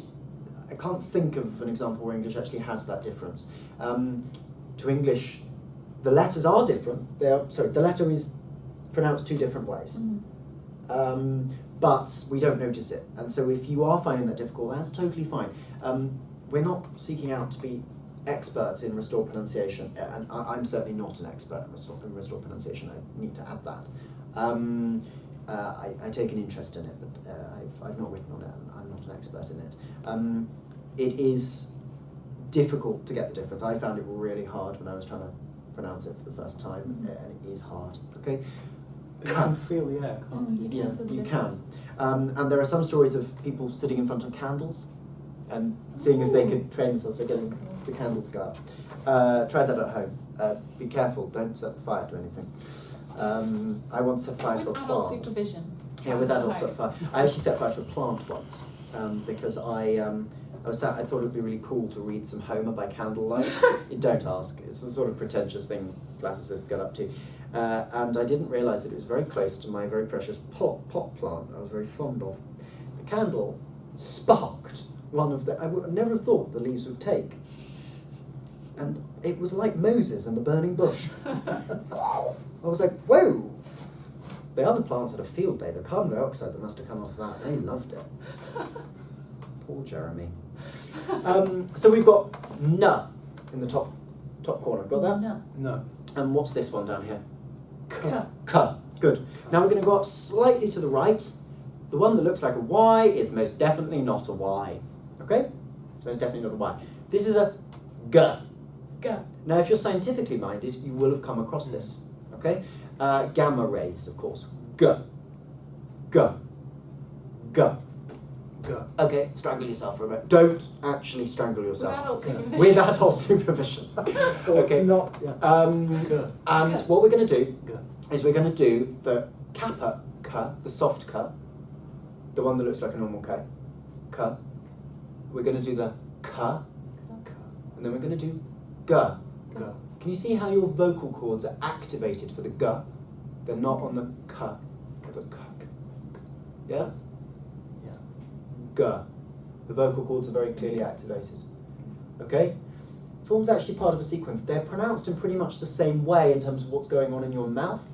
I can't think of an example where English actually has that difference. To English, the letters are different. The letter is pronounced two different ways. But we don't notice it. And so if you are finding that difficult, that's totally fine. We're not seeking out to be experts in restored pronunciation, and I'm certainly not an expert in restored pronunciation. I need to add that. I take an interest in it, but I've not written on it, and I'm not an expert in it. It is difficult to get the difference. I found it really hard when I was trying to pronounce it for the first time, and it is hard. Okay. But you can feel the air, can't you? You Yeah, can feel the you difference. can. And there are some stories of people sitting in front of candles and seeing if they could train themselves for getting That's cool. the candle to go up. Try that at home. Be careful, don't set fire to anything. I once set fire to a With adult plant. supervision. Yeah, with adults Right. set fire. I actually set fire to a plant once because I thought it would be really cool to read some Homer by candlelight. You don't ask. It's a sort of pretentious thing classicists get up to. And I didn't realise that it was very close to my very precious pot plant I was very fond of. The candle sparked one of the... I would never have thought the leaves would take. And it was like Moses and the burning bush. I was like, whoa! The other plants had a field day. The carbon dioxide that must have come off that, they loved it. Poor Jeremy. So we've got n in the top corner. Got that? No. No. And what's this one down here? K. K. Good. Now we're going to go up slightly to the right. The one that looks like a Y is most definitely not a Y. Okay? It's most definitely not a Y. This is a G. G. Now, if you're scientifically minded, you will have come across this. Okay? Gamma rays, of course. G. G. G. Go. Okay, strangle yourself for a minute. Don't actually strangle With yourself. adult supervision. With adult supervision. Okay. Not. Yeah. And Good. what we're going to do Go. is we're going to do the kappa K, the soft K, the one that looks like a normal K. K. We're going to do the K, Go. and then we're going to do G. Go. Can you see how your vocal cords are activated for the g? They're not on the k. Yeah? Yeah. G. The vocal cords are very clearly activated. Okay? Forms actually part of a sequence. They're pronounced in pretty much the same way in terms of what's going on in your mouth,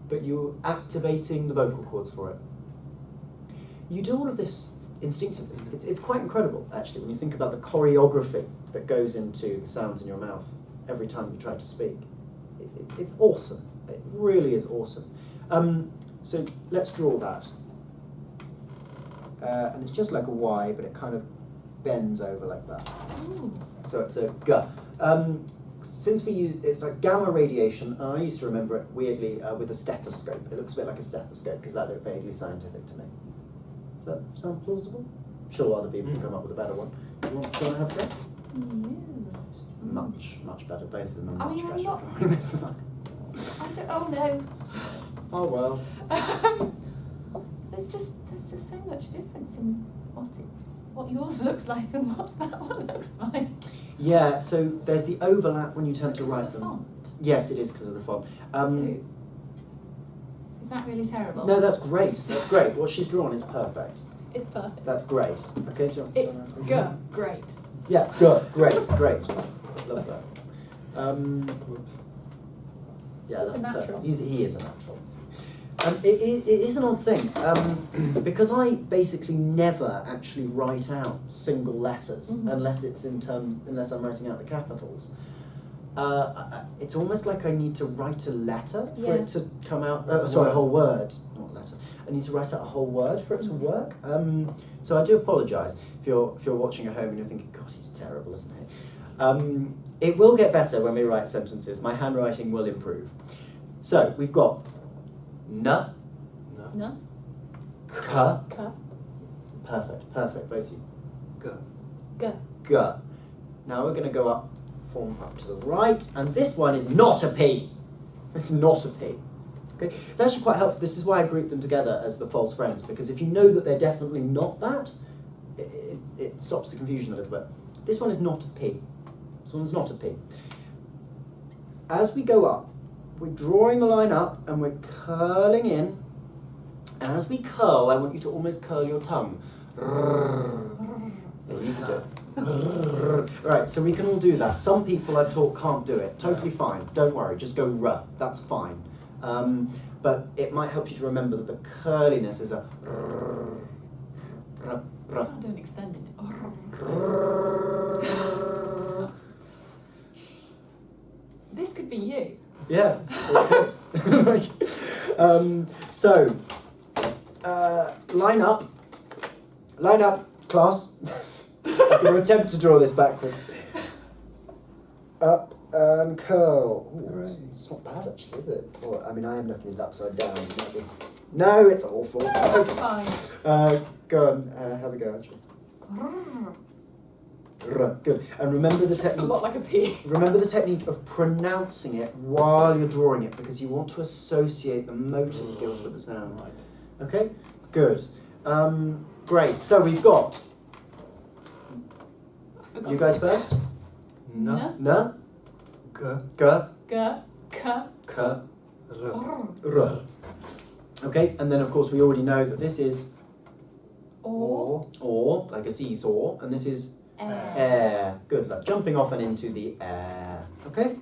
but you're activating the vocal cords for it. You do all of this instinctively. It's quite incredible, actually, when you think about the choreography that goes into the sounds in your mouth every time you try to speak. It's awesome. It really is awesome. So let's draw that. And it's just like a Y, but it kind of bends over like that. Ooh. So it's a G. Since we use, it's like gamma radiation, and I used to remember it weirdly with a stethoscope. It looks a bit like a stethoscope because that looked vaguely scientific to me. Does that sound plausible? I'm sure other people can come up with a better one. Do you want to have a go? Yeah. Much better. Both of them are I much mean, I'm better. not- at drawing this than I. Oh no. Oh well. There's just so much difference in what yours looks like and what that one looks like. Yeah, so there's the overlap when you turn to Because of write the them. font. Yes, it is because of the font. So, is that really terrible? No, that's great. That's great. What she's drawn is perfect. It's perfect. That's great. Okay, John. It's good. Great. Yeah, good. Great. Love that. Yeah, He's a natural. perfect. He is a natural. It is an odd thing because I basically never actually write out single letters unless it's unless I'm writing out the capitals. It's almost like I need to write a letter for it to come out. Sorry, a whole word, not a letter. I need to write out a whole word for it to work. So I do apologise if you're watching at home and you're thinking, God, he's terrible, isn't he? It will get better when we write sentences. My handwriting will improve. So we've got n, No. k. K. Perfect, both of you. G. G. Now we're going to go up, form up to the right, and this one is not a P. It's not a P. Okay, it's actually quite helpful. This is why I group them together as the false friends, because if you know that they're definitely not that, it stops the confusion a little bit. This one is not a P. This one's not a P. As we go up, we're drawing the line up and we're curling in. And as we curl, I want you to almost curl your tongue. Yeah, you can do it. Right, so we can all do that. Some people I've taught can't do it. Totally fine. Don't worry, just go r. That's fine. But it might help you to remember that the curliness is a r. Can't do an extended. This could be you. Yeah. Okay. So, line up, class. I'm going to attempt to draw this backwards. Up and curl. Ooh, it's not bad actually, is it? Or, I mean, I am looking at it upside down. No, it's awful. That's fine. Go on, have a go actually. Good. And remember the It's a technique. lot like a P. Remember the technique of pronouncing it while you're drawing it, because you want to associate the motor skills with the sound. Okay? Good. Great. So we've got. You guys first? No. No? G. G. G. K. K. R. R. Okay, and then of course we already know that this is or, like a seesaw, and this is air. Good, like jumping off and into the air. Okay,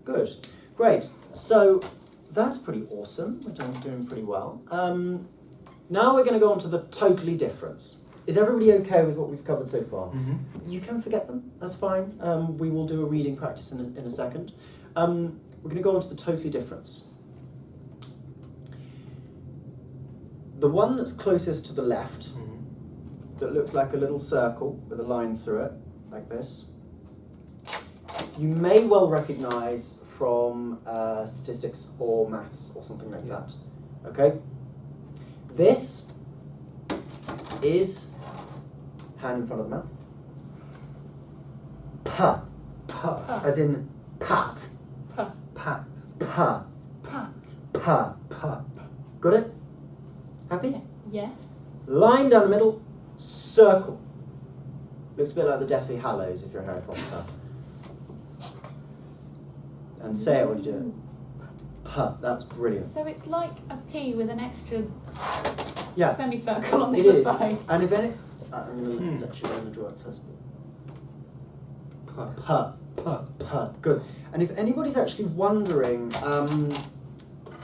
good, great. So that's pretty awesome. We're doing pretty well. Now we're going to go on to the totally difference. Is everybody okay with what we've covered so far? Mm-hmm. You can forget them. That's fine. We will do a reading practice in a second. We're going to go on to the totally difference. The one that's closest to the left, that looks like a little circle with a line through it, like this, you may well recognise from statistics or maths or something like that. Okay? This is hand in front of the mouth. Pa. Pa. As in pat. Pa. Pat. Pa. Pat. Pa. Pa. Got it? Happy? Yes. Line down the middle, circle. Looks a bit like the Deathly Hallows if you're a Harry Potter fan. And say it when you do it. Puh, that's brilliant. So it's like a P with an extra Yeah, semicircle on the it other is. side. And if any, I'm going to let you learn to draw it first. Puh. Puh, Puh. puh, good. And if anybody's actually wondering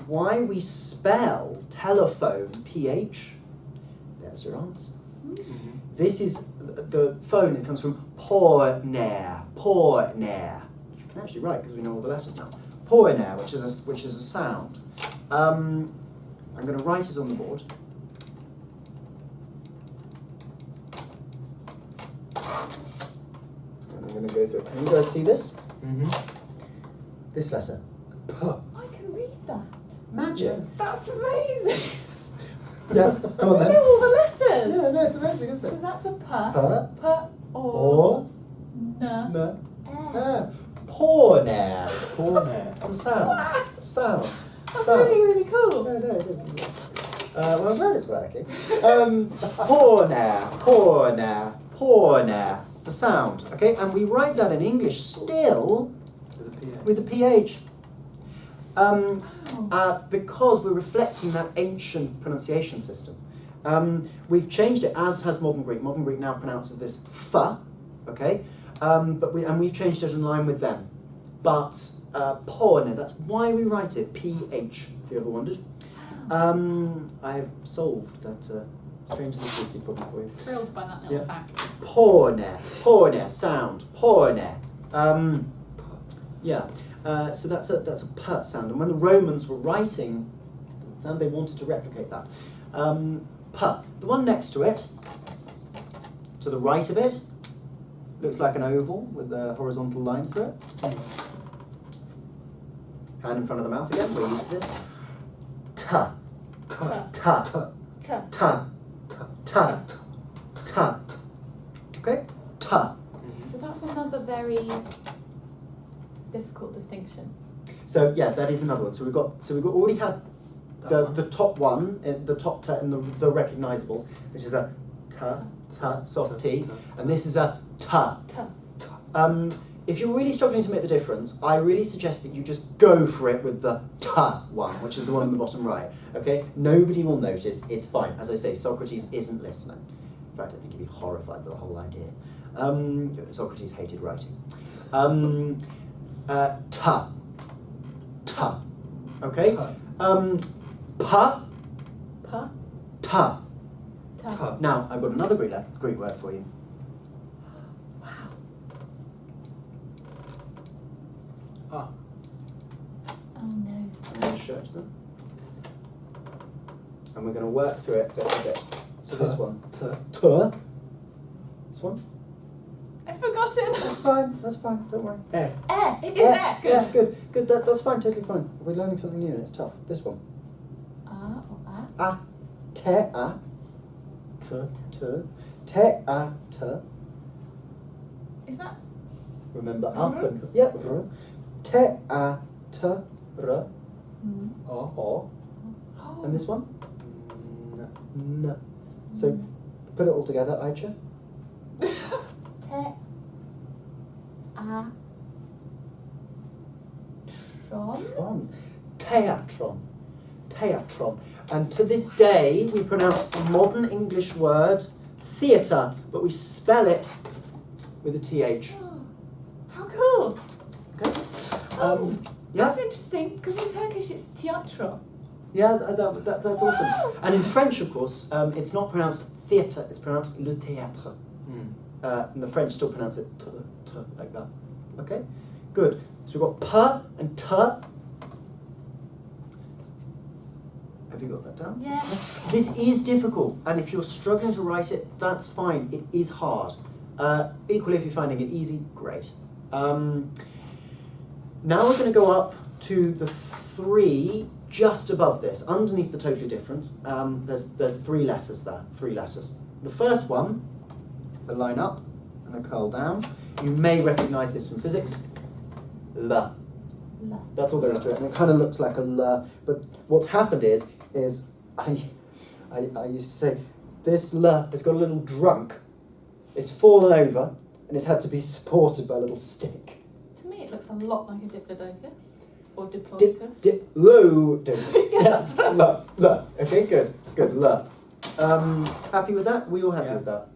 why we spell telephone PH, there's your answer. Mhm. This is the phone. It comes from porner, porner. Which you can actually write because we know all the letters now. Porner, which is a sound. I'm going to write it on the board. And I'm going to go through it. Can you guys see this? Mhm. This letter. Puh. I can read that. Magic. That's amazing. Yeah, come on I then. know all the letters. Yeah, no, it's amazing, isn't So it? that's a puh. Puh. Puh Or n. no. Eh. Porner. Porner. It's a sound. Sound. That's Sound. really, really cool. No, it is, isn't it? Well, I'm glad it's working. Porner, porner, porner. The sound, okay? And we write that in English still With a PH. with the PH. Because we're reflecting that ancient pronunciation system. We've changed it, as has Modern Greek. Modern Greek now pronounces this f, okay? We've changed it in line with them. But porner, that's why we write it PH, if you ever wondered. I have solved that strange literacy problem for you. Thrilled by that little Yeah. fact. Porner, porner, sound, porner. Yeah, so that's a p sound. And when the Romans were writing the sound, they wanted to replicate that. P. The one next to it, to the right of it, looks like an oval with a horizontal line through it. Hand in front of the mouth again, we're used to this. T. Tuh. T. Tuh. T. T. T. Okay? T. So that's another very difficult distinction. So yeah, that is another one. So we've got already had That one. the top one, the top T and the recognisables, which is a T, soft T, and this is a T. Tuh. If you're really struggling to make the difference, I really suggest that you just go for it with the T one, which is the one on the bottom right. Okay? Nobody will notice. It's fine. As I say, Socrates isn't listening. In fact, I think he'd be horrified by the whole idea. Socrates hated writing. T. T. Okay? Pa. Puh. Ta. Tuh. Tuh. Now, I've got another Greek word for you. Wow. Ah. Oh no. I'm going to show it to them. And we're going to work through it bit by bit. So this one. Tuh. T. This one. I've forgotten. That's fine. That's fine. Don't worry. Eh. It is eh. Good. Yeah, good. That's fine. Totally fine. We're learning something new and it's tough. This one. Or ah. A. Te. A. T. T. Te. A. T. Is that? Remember up and yeah. Te. A. T. R. Mm. O. O. Oh. And this one. N. N. So put it all together, Ayça. Te. A. Tron. Tron. Teatron. Teatron. And to this day, we pronounce the modern English word theatre, but we spell it with a TH. Oh, how cool. Okay? Oh, Yeah? that's interesting, because in Turkish it's tiyatro. Yeah, that's awesome. And in French, of course, it's not pronounced theatre, it's pronounced le théâtre. And the French still pronounce it t, like that. Okay? Good. So we've got p and t. Have you got that down? Yeah. This is difficult, and if you're struggling to write it, that's fine. It is hard. Equally, if you're finding it easy, great. Now we're going to go up to the three just above this, underneath the totally difference. There's three letters there, three letters. The first one, a line up and a curl down. You may recognise this from physics. L. La. That's all there is to it, and it kind of looks like a L. But what's happened is I used to say, this L has got a little drunk. It's fallen over, and it's had to be supported by a little stick. To me it looks a lot like a diplodocus. Or diplodocus? Lo. Yeah, that's what I was- Lo. Okay, good. Lo. Happy with that? We all happy Yeah. with that?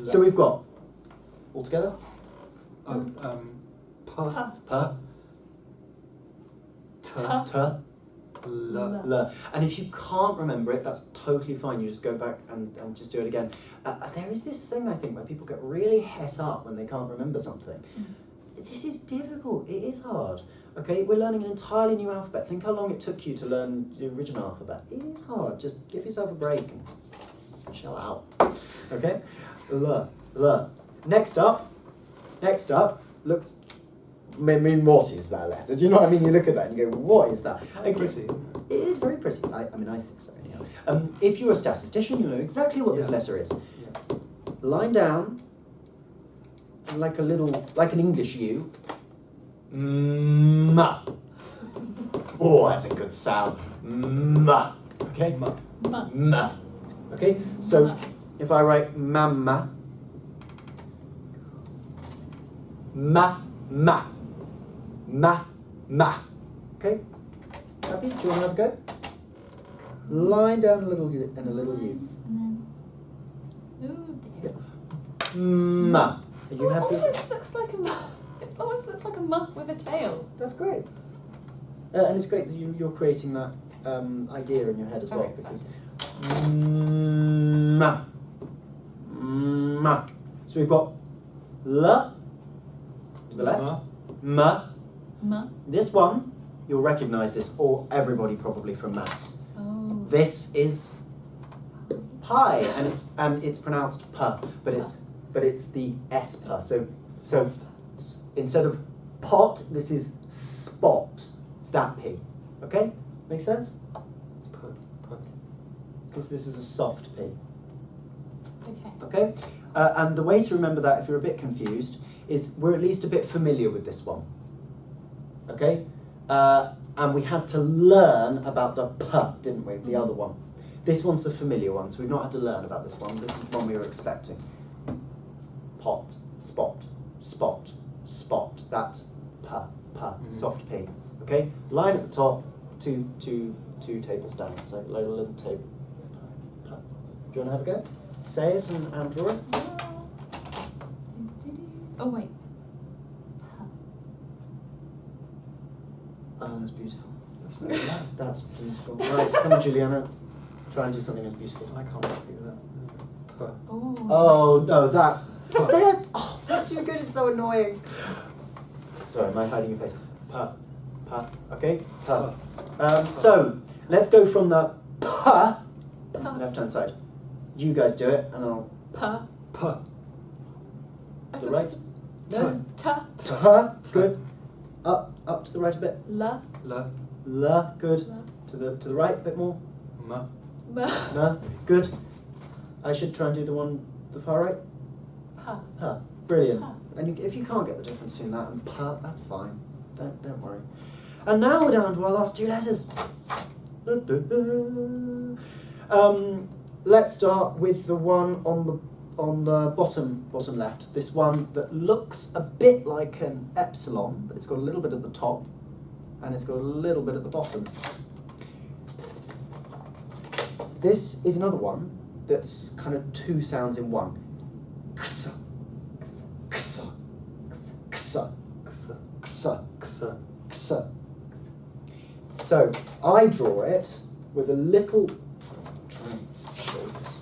So we've got, all together? Pa. Pa. Ta. Ta. La. La. And if you can't remember it, that's totally fine. You just go back and just do it again. There is this thing, I think, where people get really het up when they can't remember something. This is difficult. It is hard. Okay, we're learning an entirely new alphabet. Think how long it took you to learn the original alphabet. It is hard. Just give yourself a break and chill out. Okay? La. Next up, looks... I mean, what is that letter? Do you know what I mean? You look at that and you go, what is that? Pretty. It is very pretty. I think so, anyhow. If you're a statistician, you know exactly what this letter is. Yeah. Line down, like an English U. Ma. Oh, that's a good sound. Ma. Okay? Ma. Ma. Ma. Okay? So, if I write mamma, ma. Okay? Happy? Do you want to have a go? Line down a little U and a little U. And then, oh dear. Ma. Are you It happy? almost looks like a muff. It almost looks like a muff with a tail. That's great. And it's great that you're creating that idea in your head as well. Very Because exciting. ma. So we've got la to the left, ma. Ma. This one, you'll recognise this, or everybody probably from maths. Oh. This is pi, and it's pronounced pa, but it's the s pa. So instead of pot, this is spot. It's that p. Okay, makes sense? Because this is a soft p. Okay. Okay, and the way to remember that, if you're a bit confused, is we're at least a bit familiar with this one. Okay, and we had to learn about the p, didn't we? The other one. This one's the familiar one, so we've not had to learn about this one. This is the one we were expecting. Pot, spot, spot, spot. That p, soft p. Okay, line at the top, two tables down. So load a little table. P. Do you want to have a go? Say it and draw it. Oh wait. Oh, that's beautiful. That's very loud. That's beautiful. Right, come on, Giuliano. Try and do something as beautiful. I can't do that. Pa. Oh Nice. no, that's not too good. It's so annoying. Sorry, am I hiding your face? Pa. Okay. Pa. So let's go from the pa left hand side. You guys do it, and I'll Pa. Pa. to the right. No. Ta. Ta. Good. Up to the right a bit. La. La. La. Good. La. To the right a bit more. Ma. Ma. No. Good. I should try and do the far right. Pa. Pa. Brilliant. Pa. And if you can't get the difference between that and pa, that's fine. Don't worry. And now we're down to our last two letters. Let's start with the one on the bottom left. This one that looks a bit like an epsilon, but it's got a little bit at the top, and it's got a little bit at the bottom. This is another one that's kind of two sounds in one. Ksa, ksa, ksa, ksa, ksa, ksa, ksa, ksa. So I draw it with a little. Try and show this.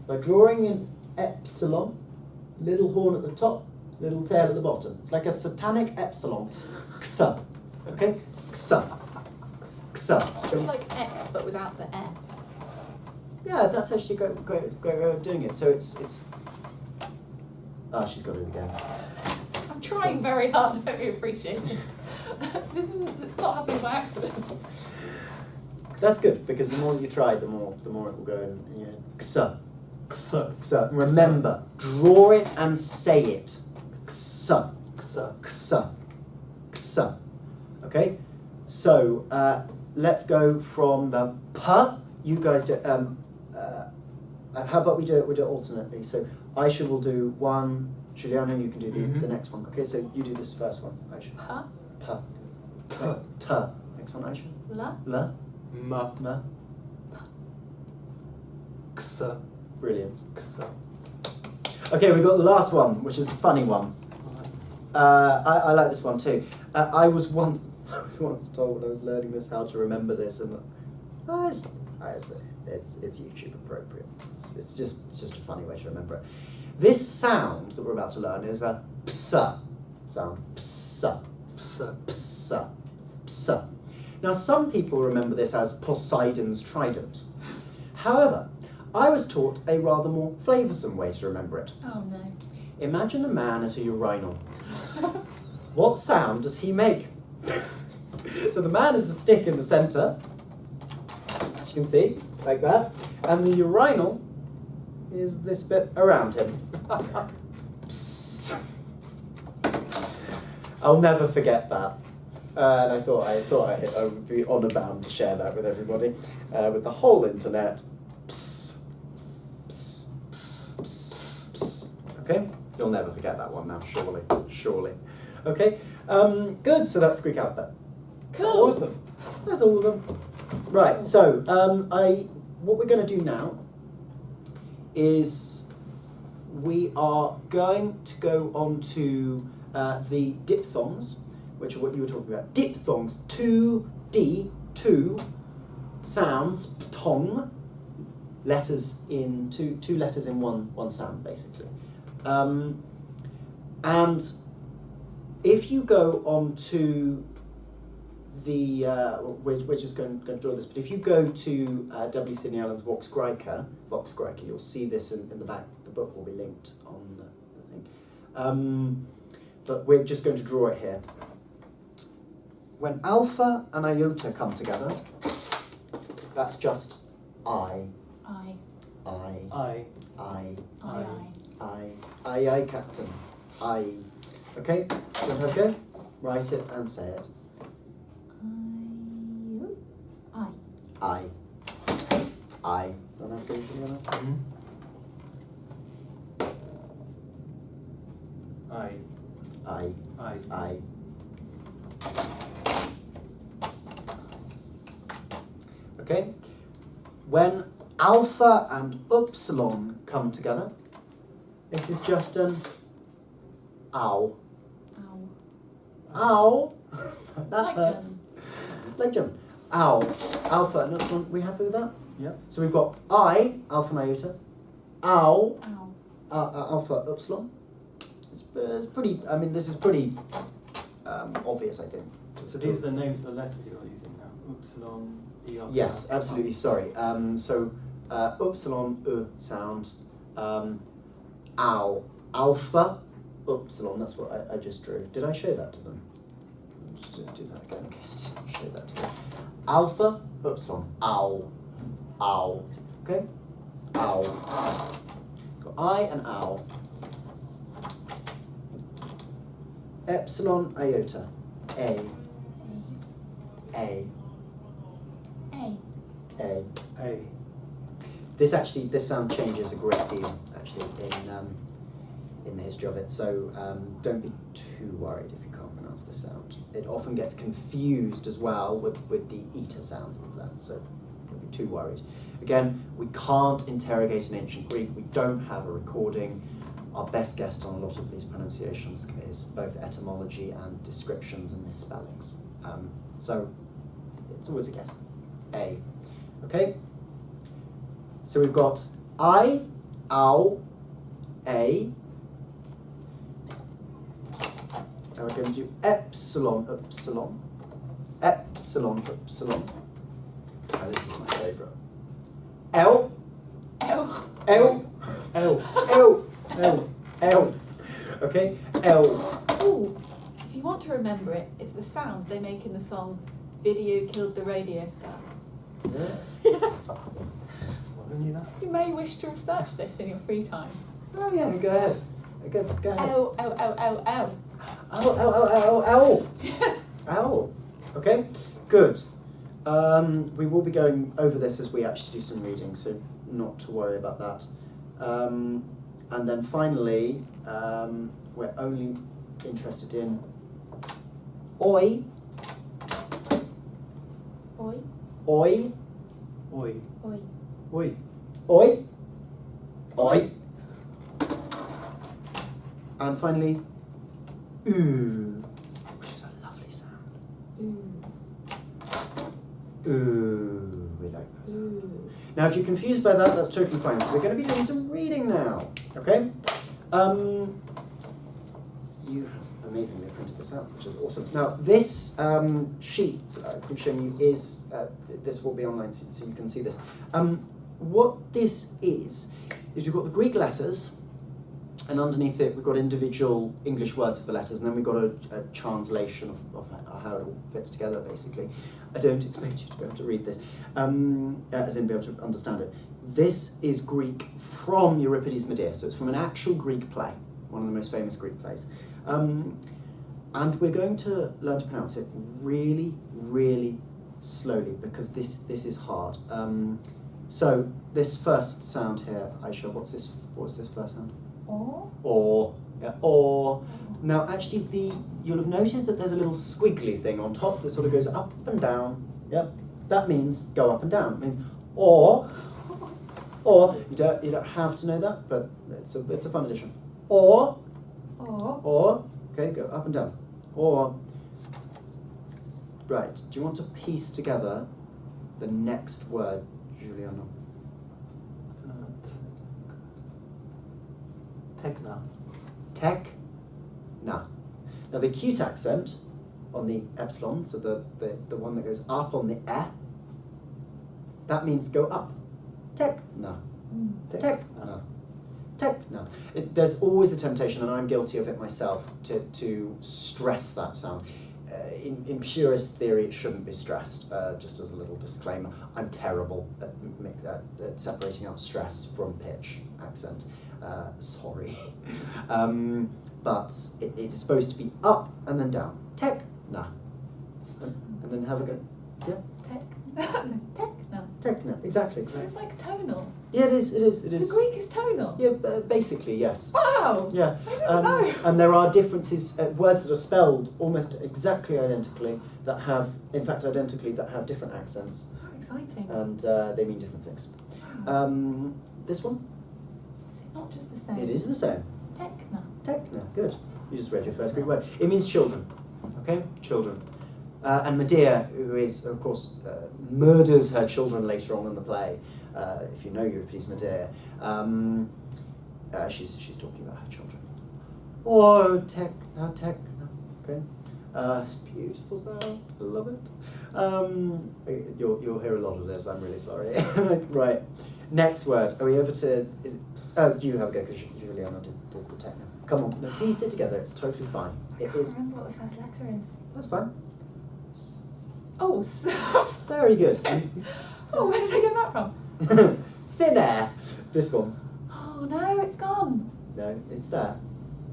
By drawing an epsilon, little horn at the top, little tail at the bottom. It's like a satanic epsilon. Ksa. Okay? Ksa. Ksa. It's like X but without the F. Yeah, that's actually a great way of doing it. So it's. Ah, she's got it again. I'm trying very hard, I hope you appreciate it. It's not happening by accident. That's good, because the more you try, the more it will go in. You know, ksa. Ksa. Ksa. Remember, draw it and say it. Ksa. Ksa. Ksa. Ksa. Okay? So, let's go from the pa. You guys do. How about we do it alternately? So Aisha will do one. Giuliano, you can do the next one. Okay, so you do this first one, Aisha. Pa. Pa. T. Next one, Ayça. La. La. Ma. Ma. Ksa. Brilliant. Ksa. Okay, we've got the last one, which is the funny one. I like this one too. I was once told when I was learning this how to remember this, and it's YouTube appropriate. It's just a funny way to remember it. This sound that we're about to learn is a psa sound. Psa. Psa. Psa. Psa. Now, some people remember this as Poseidon's trident. However, I was taught a rather more flavoursome way to remember it. Oh no. Imagine a man at a urinal. What sound does he make? So the man is the stick in the centre, as you can see, like that, and the urinal is this bit around him. Psst. I'll never forget that. And I thought I would be honour bound to share that with everybody, with the whole internet. Psst. Psst. Psst. Psst. Psst. Okay? You'll never forget that one now, surely. Okay? Good, so that's the Greek alphabet. Cool. All of them. That's all of them. Right, so what we're going to do now is we are going to go on to the diphthongs, which are what you were talking about. Diphthongs, 2 sounds, pton, letters in two letters in one sound, basically. And if you go on to the, we're just going to draw this, but if you go to W. Sidney Allen's Vox Graeca, you'll see this in the back. The book will be linked on the thing. But we're just going to draw it here. When alpha and iota come together, that's just I. I. Aye, Captain. Aye. Okay, so have a go. Write it and say it. I. Don't have to go for the other. I. Okay. When alpha and upsilon come together, this is just an ow. Ow. That Like hurts. German. Like German. Ow. Alpha and upsilon. We happy with that? Yep. So we've got I, alpha and iota. Ow. Ow. Alpha, upsilon. It's pretty. I mean, this is pretty obvious, I think. So these are the names of the letters you're using now. Upsilon, iota. Yes, absolutely. Sorry. So upsilon, sound. Ow. Alpha, upsilon. That's what I just drew. Did I show that to them? Just do that again. Okay, just show that to them. Alpha, upsilon. Ow. Ow. Okay. Ow. Got I and ow. Epsilon, iota. A. This sound changes a great deal actually in the history of it. So don't be too worried if you can't pronounce the sound. It often gets confused as well with the eta sound of that. So don't be too worried. Again, we can't interrogate an ancient Greek. We don't have a recording. Our best guess on a lot of these pronunciations is both etymology and descriptions and misspellings. So it's always a guess. A. Okay? So we've got I, ow, A. And we're going to do epsilon, upsilon. Epsilon, upsilon. Oh, this is my favourite. L. L. L. L. L. L. L. Okay? L. Ooh, if you want to remember it, it's the sound they make in the song "Video Killed the Radio Star." Yeah. Yes. Well, who knew that? You may wish to research this in your free time. Oh yeah, go ahead. Go ahead. L. L. L. L. L. Ow, ow, ow, ow, ow. Ow. Okay, good. We will be going over this as we actually do some reading, so not to worry about that. And then finally, we're only interested in oi Oi. Oi. Oi. Oi. Oi. Oi. And finally, ooh, which is a lovely sound. Ooh. Ooh, we like that sound. Ooh. Now, if you're confused by that, that's totally fine. We're going to be doing some reading now, okay? You have amazingly printed this out, which is awesome. Now, this sheet I'm showing you is, this will be online so you can see this. What this is we've got the Greek letters, and underneath it we've got individual English words for the letters, and then we've got a translation of how it all fits together, basically. I don't expect you to be able to read this, as in be able to understand it. This is Greek from Euripides Medea, so it's from an actual Greek play, one of the most famous Greek plays. And we're going to learn to pronounce it really, really slowly, because this is hard. So this first sound here, Ayça, what's this first sound? Or. Or. Yeah, or. Now actually you'll have noticed that there's a little squiggly thing on top that sort of goes up and down. Yep. That means go up and down. It means or you don't have to know that, but it's a fun addition. Or. Okay, go up and down. Or. Right. Do you want to piece together the next word, Giuliano? Techna. Techna. Now the acute accent on the epsilon, so the one that goes up on the e, that means go up. Techna. Techna. Techna. There's always a temptation, and I'm guilty of it myself, to stress that sound. In purist theory, it shouldn't be stressed. Just as a little disclaimer, I'm terrible at separating out stress from pitch, accent. Sorry. But it is supposed to be up and then down. Techna. And then have a go. Yeah? Techna. Techna, exactly. So it's like tonal. Yeah, it is. So Greek is tonal? Yeah, basically, yes. Wow! Yeah. I didn't know. And there are differences, words that are spelled almost exactly identically, that have different accents. How exciting. And they mean different things. This one? Is it not just the same? It is the same. Techna. Techna, good. You just read your first Greek word. It means children. Okay? Children. And Medea, who is, of course, murders her children later on in the play. If you know Euripides Medea, she's talking about her children. Oh, techna. Okay? It's a beautiful sound. I love it. You'll hear a lot of this. I'm really sorry. Right. Next word. Are we over to? You have a go because Giuliano did the techno. Come on, no, piece it together. It's totally fine. I can't remember what the first letter is. That's fine. Oh, Very good. Yes. Oh, where did I get that from? Thin air. This one. Oh no, it's gone. No, it's there,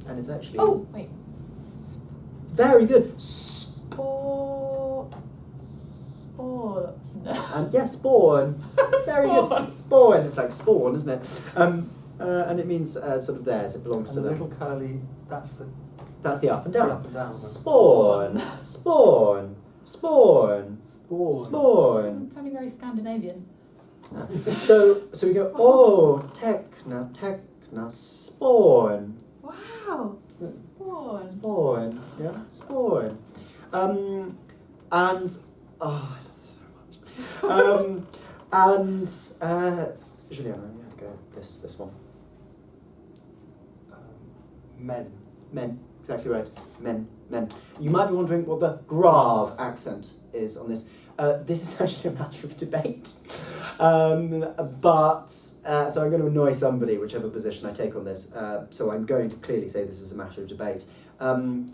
and it's actually. Oh wait. Very good. Spore. And yes, spawn. Very good. Spawn. It's like spawn, isn't it? And it means sort of theirs. It belongs And to the them. little curly, that's the up and down. the up and down one. Spawn. Spawn. Spawn. Spawn. Spawn. It's sounding very Scandinavian. So we go. Oh, techna, spawn. Wow. Spawn. Spawn. Yeah, spawn. And oh, I love this so much. And Giuliano, you have to go this one. Men, exactly right. Men. You might be wondering what the grave accent is on this. This is actually a matter of debate. But so I'm going to annoy somebody, whichever position I take on this. So I'm going to clearly say this is a matter of debate. The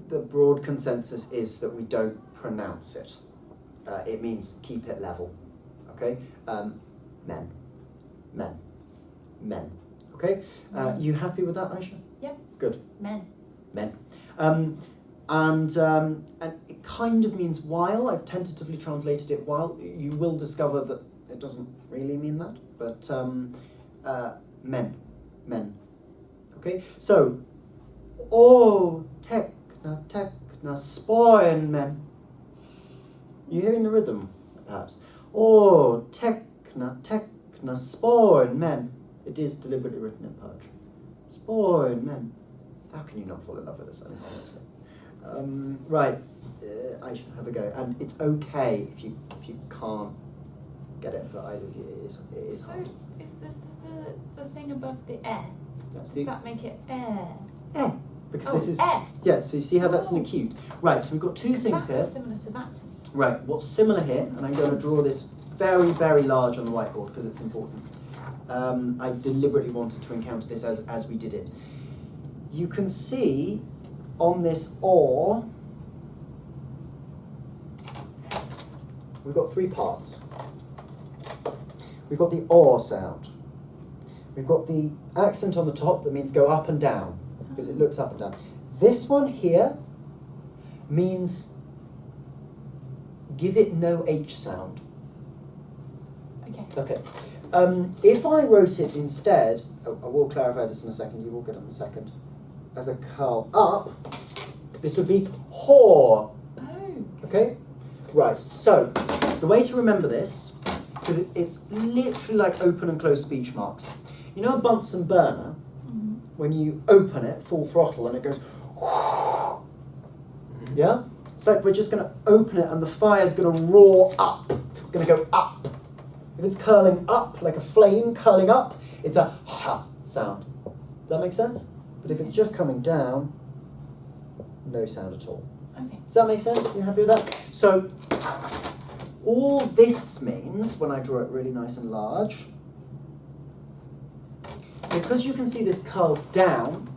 broad consensus is that we don't pronounce it. It means keep it level. Okay? Men. Okay? You happy with that, Ayça? Yep. Good. Men. And it kind of means while. I've tentatively translated it while. You will discover that it doesn't really mean that, but men. Okay, so techna, spawn men. You hearing the rhythm? perhaps. Or tekna sporn men. It is deliberately written in poetry. Sporn men. How can you not fall in love with this? I mean, honestly. Right, I should have a go. And it's okay if you can't get it for either of you. It is So hard. is this the thing above the air? That's Does that make it air? Because Oh, this is air. yeah. So you see how that's an Oh. acute. Right. So we've got two things That here. was similar to that to me. Right. What's similar here, and I'm going to draw this very, very large on the whiteboard because it's important. I deliberately wanted to encounter this as we did it. You can see on this or, we've got three parts. We've got the or sound. We've got the accent on the top that means go up and down, because it looks up and down. This one here means give it no H sound. Okay. Okay. If I wrote it instead, I will clarify this in a second, you will get it in a second, as a curl up, this would be whore. Oh. Okay? Right, so the way to remember this, because it's literally like open and close speech marks. You know a Bunsen burner, Mm-hmm. when you open it full throttle and it goes, yeah? It's like we're just going to open it and the fire's going to roar up. It's going to go up. If it's curling up, like a flame curling up, it's a ha sound. Does that make sense? But if it's just coming down, no sound at all. Okay. Does that make sense? You happy with that? So, all this means, when I draw it really nice and large, because you can see this curls down,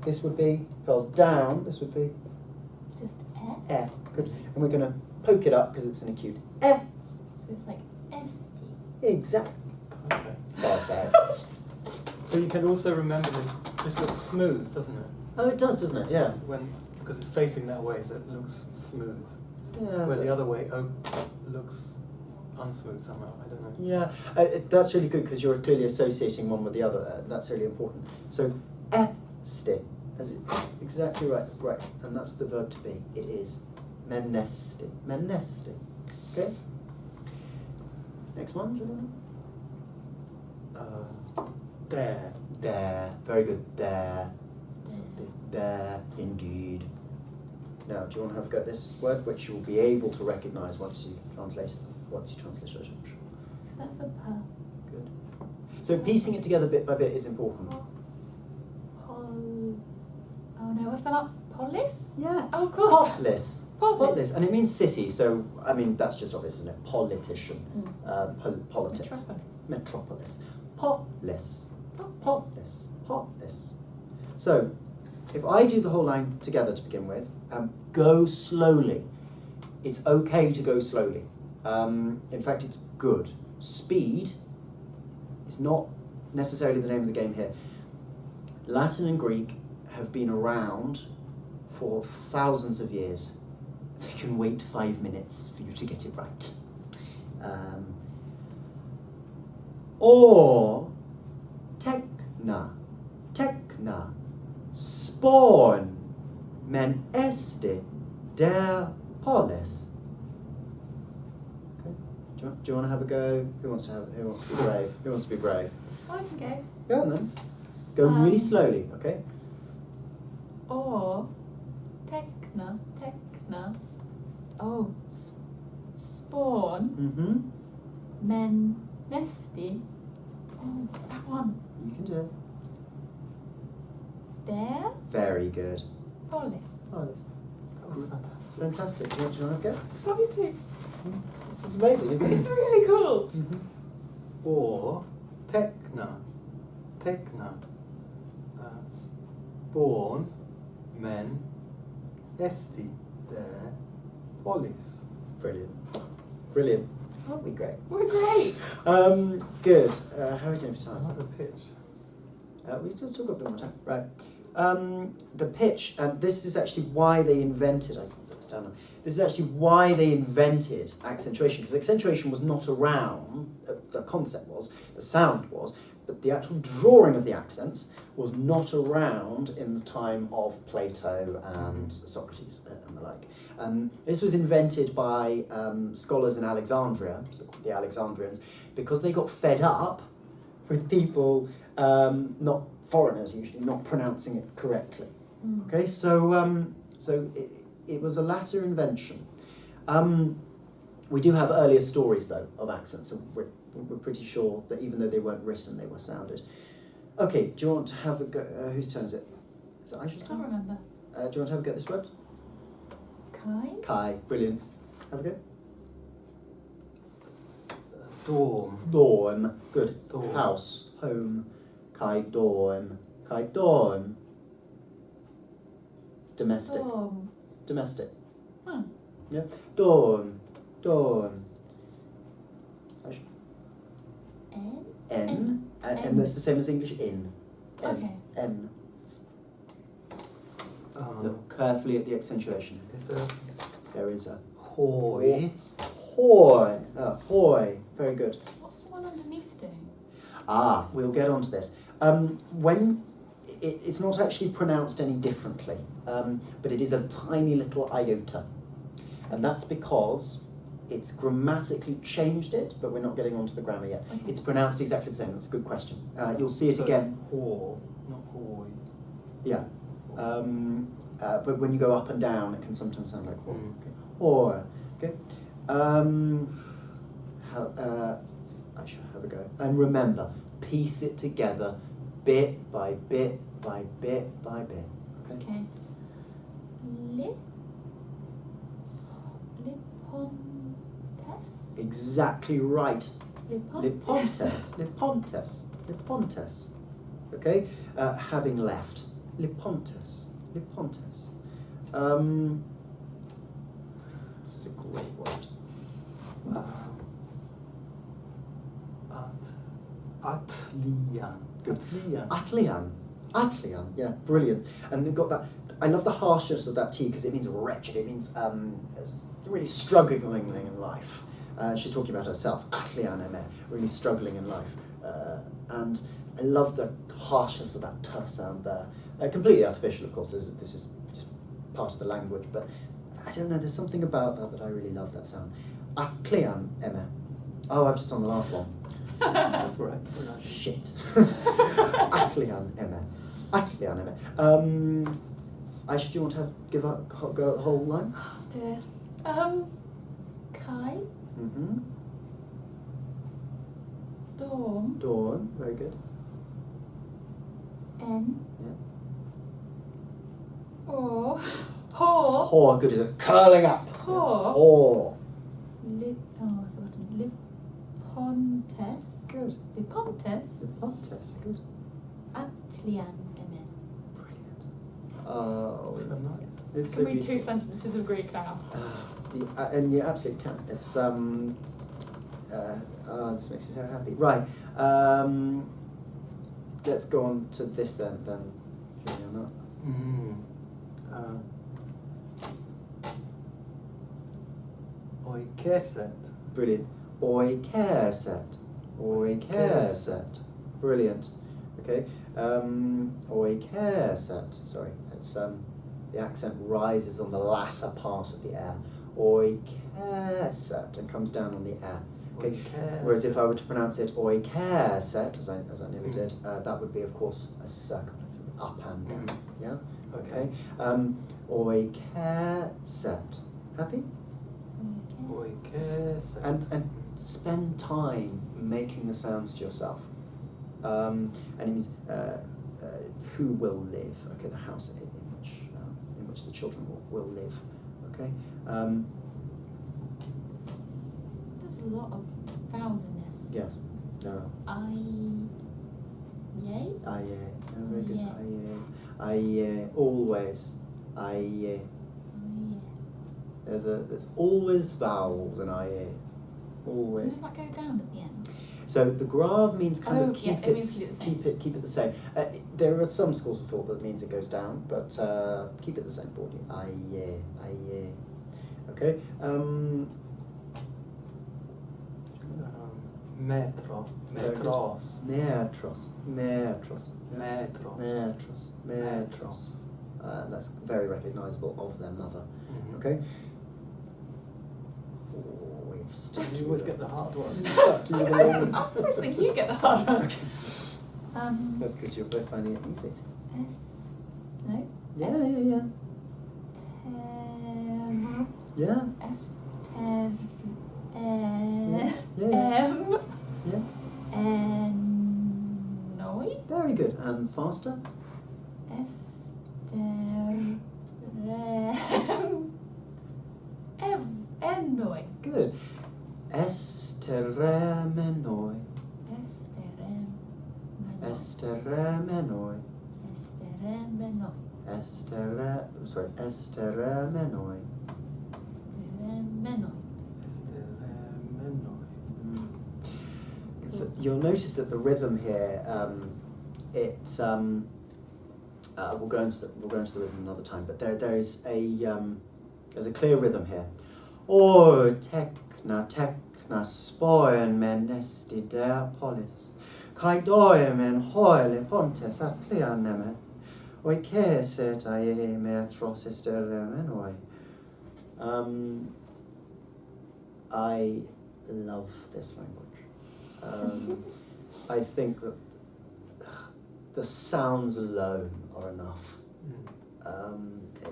this would be, curls down, this would be Just air. Good. And we're going to poke it up because it's an acute eh. So it's like SD. Exactly. Okay. Perfect. So you can also remember this looks smooth, doesn't it? Oh, it does, doesn't it? Yeah. Because it's facing that way, so it looks smooth. Yeah. Where the other way looks unsmooth somehow. I don't know. Yeah. That's really good because you're clearly associating one with the other. That's really important. So, este. That's exactly right. Right. And that's the verb to be. It is. Menesti. Menesti. Okay? Next one, Giuliano? There. There. Very good. There. There. Indeed. Now, do you want to have a go at this word, which you'll be able to recognise once you translate it? I'm sure. So that's a per. Good. So piecing it together bit by bit is important. Oh no, what's that up? Polis? Yeah. Oh, of course. Polis. Polis. And it means city, so, I mean, that's just obvious, isn't it? Politician. Mm. Politics. Metropolis. Polis. Polis. So, if I do the whole line together to begin with, go slowly. It's okay to go slowly. In fact, it's good. Speed is not necessarily the name of the game here. Latin and Greek have been around for thousands of years. They can wait 5 minutes for you to get it right. Or tekna, sporn, men este der polis. Okay. Do you want to have a go? Who wants to be brave? Who wants to be brave? I can go. Go on then. Go really slowly, okay? Or tekna. Oh, spawn. Mm-hmm. Men nesti. Oh, what's that one? You can do it. Der Very good. polis. Polis. That was fantastic. Fantastic. Do you want to go? Exciting. This is amazing, isn't It's it? really cool. Mm-hmm. Or tekna. Spawn men esti der polis. Brilliant. Aren't we great? We're great. Good. How are we doing for I time? like the pitch. We still got a bit more time. Right. The pitch, and this is actually why they invented, I put this down now. This is actually why they invented accentuation, because accentuation was not around, the concept was, the sound was, but the actual drawing of the accents was not around in the time of Plato and Socrates and the like. This was invented by scholars in Alexandria, so the Alexandrians, because they got fed up with people, not foreigners usually, not pronouncing it correctly. Okay, so it was a latter invention. We do have earlier stories though of accents, and we're pretty sure that even though they weren't written, they were sounded. Okay, do you want to have a go? Whose turn is it? Is it Aisha's I can't turn? remember. Do you want to have a go at this word? Kai? Kai, brilliant. Have a go. Dorm. Dorm, good. Dorm. House, home. Kai dorm. Kai dorm. Domestic. Domestic. Oh. Yeah. Dorm. Dorm. N? N. And that's the same as English in. N. Okay. N. Look carefully at the accentuation. There is a Hoy. hoy. Hoy. Very good. What's the one underneath doing? We'll get onto this. When it's not actually pronounced any differently, but it is a tiny little iota, and that's because it's grammatically changed it, but we're not getting onto the grammar yet. Okay. It's pronounced exactly the same. That's a good question. You'll see it again. Ho, not hoy. Yeah. But when you go up and down, it can sometimes sound like or. Mm. Okay. Or. Okay. I shall have a go. And remember, piece it together, bit by bit by bit by bit. Okay. Okay. Lipontes? Exactly right. Lipontes. Lipontes. Lipontes. Okay. Having left. Lipontes. Lipontes. This is a great word. Atlian. Good. Atlian. Atlian. Atlian. Yeah, brilliant. And they've got that. I love the harshness of that T because it means wretched. It means really struggling in life. She's talking about herself. Atlian eme, really struggling in life. And I love the harshness of that T sound there. Completely artificial, of course. This is just part of the language, but I don't know. There's something about that I really love. That sound. Atlian eme. Oh, I've just done the last one. That's all right. Shit. Atlian eme. Atlian eme. Aisha, do you want to give a go at the whole line? Oh dear. Kai? Mm-hmm. Dorm? Dawn, very good. N? Yeah. Or? Hor? Hor, good. Is it curling up? Hor? Hor. I've forgotten. Lipontes? Good. Lipontes? Lipontes, good. Atlian eme. Brilliant. Oh, So nice. it's I so can read two beautiful. sentences of Greek now. And you absolutely can. It's this makes me so happy. Right. Let's go on to this then, Giuliano. Oikeset. Brilliant. Oikeset. Oikeset. Brilliant. Okay. Oikeset. Sorry. It's the accent rises on the latter part of the air. Oikeset and comes down on the air. Okay. Whereas if I were to pronounce it oikeset, as I nearly did, that would be of course a circumflex, up and down. Yeah. Okay. Oikeset. Happy? Oikeset. And spend time making the sounds to yourself. And it means who will live. Okay, the house in which the children will live. Okay. There's a lot of vowels in this. Yes. No. Yay? Aye. No, very good. Yeah. Aye. Always. Aye. There's always vowels in aye. Always. Does that go down at the end? So the grave means kind of yeah, it means keep it the same. keep it the same. There are some schools of thought that means it goes down, but keep it the same for you. Aye. Metros. Very good. Metros. Metros. Metros. Metros. Metros. Metros. That's very recognisable of their mother. Mhm. Okay. Oh, we've stuck You you always with get the hard one. stuck you with I a long- always think you get the hard one. That's because you're both finding it easy. S. No. Yeah, S. yeah, yeah. Yeah. S. Yeah. Yeah. Noi. Very good. And faster. Enoi. Good. Esteremenoi. Esterem. Esteremenoi. Esteremmenoi. Esteremenoi. Esteremmenoi. You'll notice that the rhythm here, we'll go into the rhythm another time, but there's a clear rhythm here. O tekna spoen men esti der polis, kai doemen hoile pontes atlianemen, oi keset ae metros esteremenoi. I love this language. I think that the sounds alone are enough.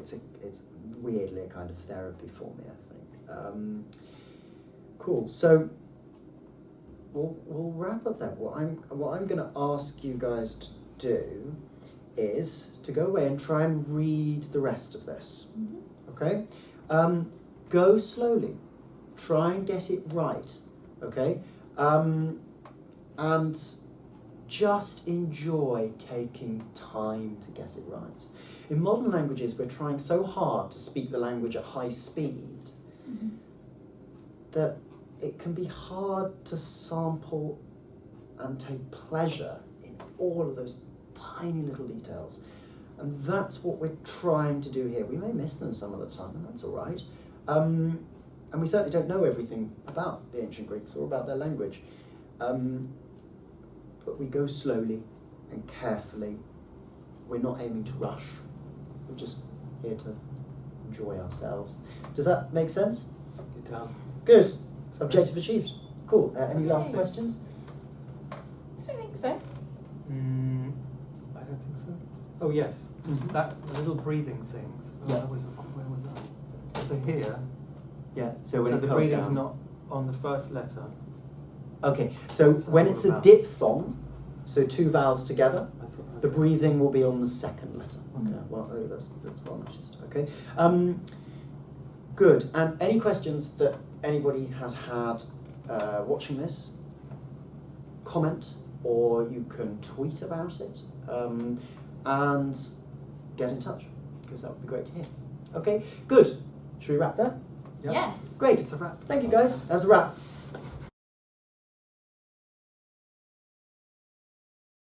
It's weirdly a kind of therapy for me, I think. Cool. So we'll wrap up there. What I'm going to ask you guys to do is to go away and try and read the rest of this. Mm-hmm. Okay. Go slowly. Try and get it right. Okay. And just enjoy taking time to get it right. In modern languages, we're trying so hard to speak the language at high speed that it can be hard to sample and take pleasure in all of those tiny little details. And that's what we're trying to do here. We may miss them some of the time, and that's all right. And we certainly don't know everything about the ancient Greeks or about their language. But we go slowly and carefully. We're not aiming to rush. We're just here to enjoy ourselves. Does that make sense? It does. Good. Objective achieved. Cool. Any last Okay. questions? I don't think so. I don't think so. Oh yes, Mhm. that little breathing thing. Yeah. Where was that? So here, Yeah. So when so it the comes breathing's down. not on the first letter. Okay. So What's that when all it's a about? diphthong, so two vowels together, I thought the breathing will be on the second letter. Okay. Mm. Well, that's well noticed. Okay. Good. And any questions that anybody has had watching this, comment, or you can tweet about it, and get in touch, because that would be great to hear. Okay, good. Should we wrap there? Yep. Yes. Great. It's a wrap. Thank you, guys. That's a wrap.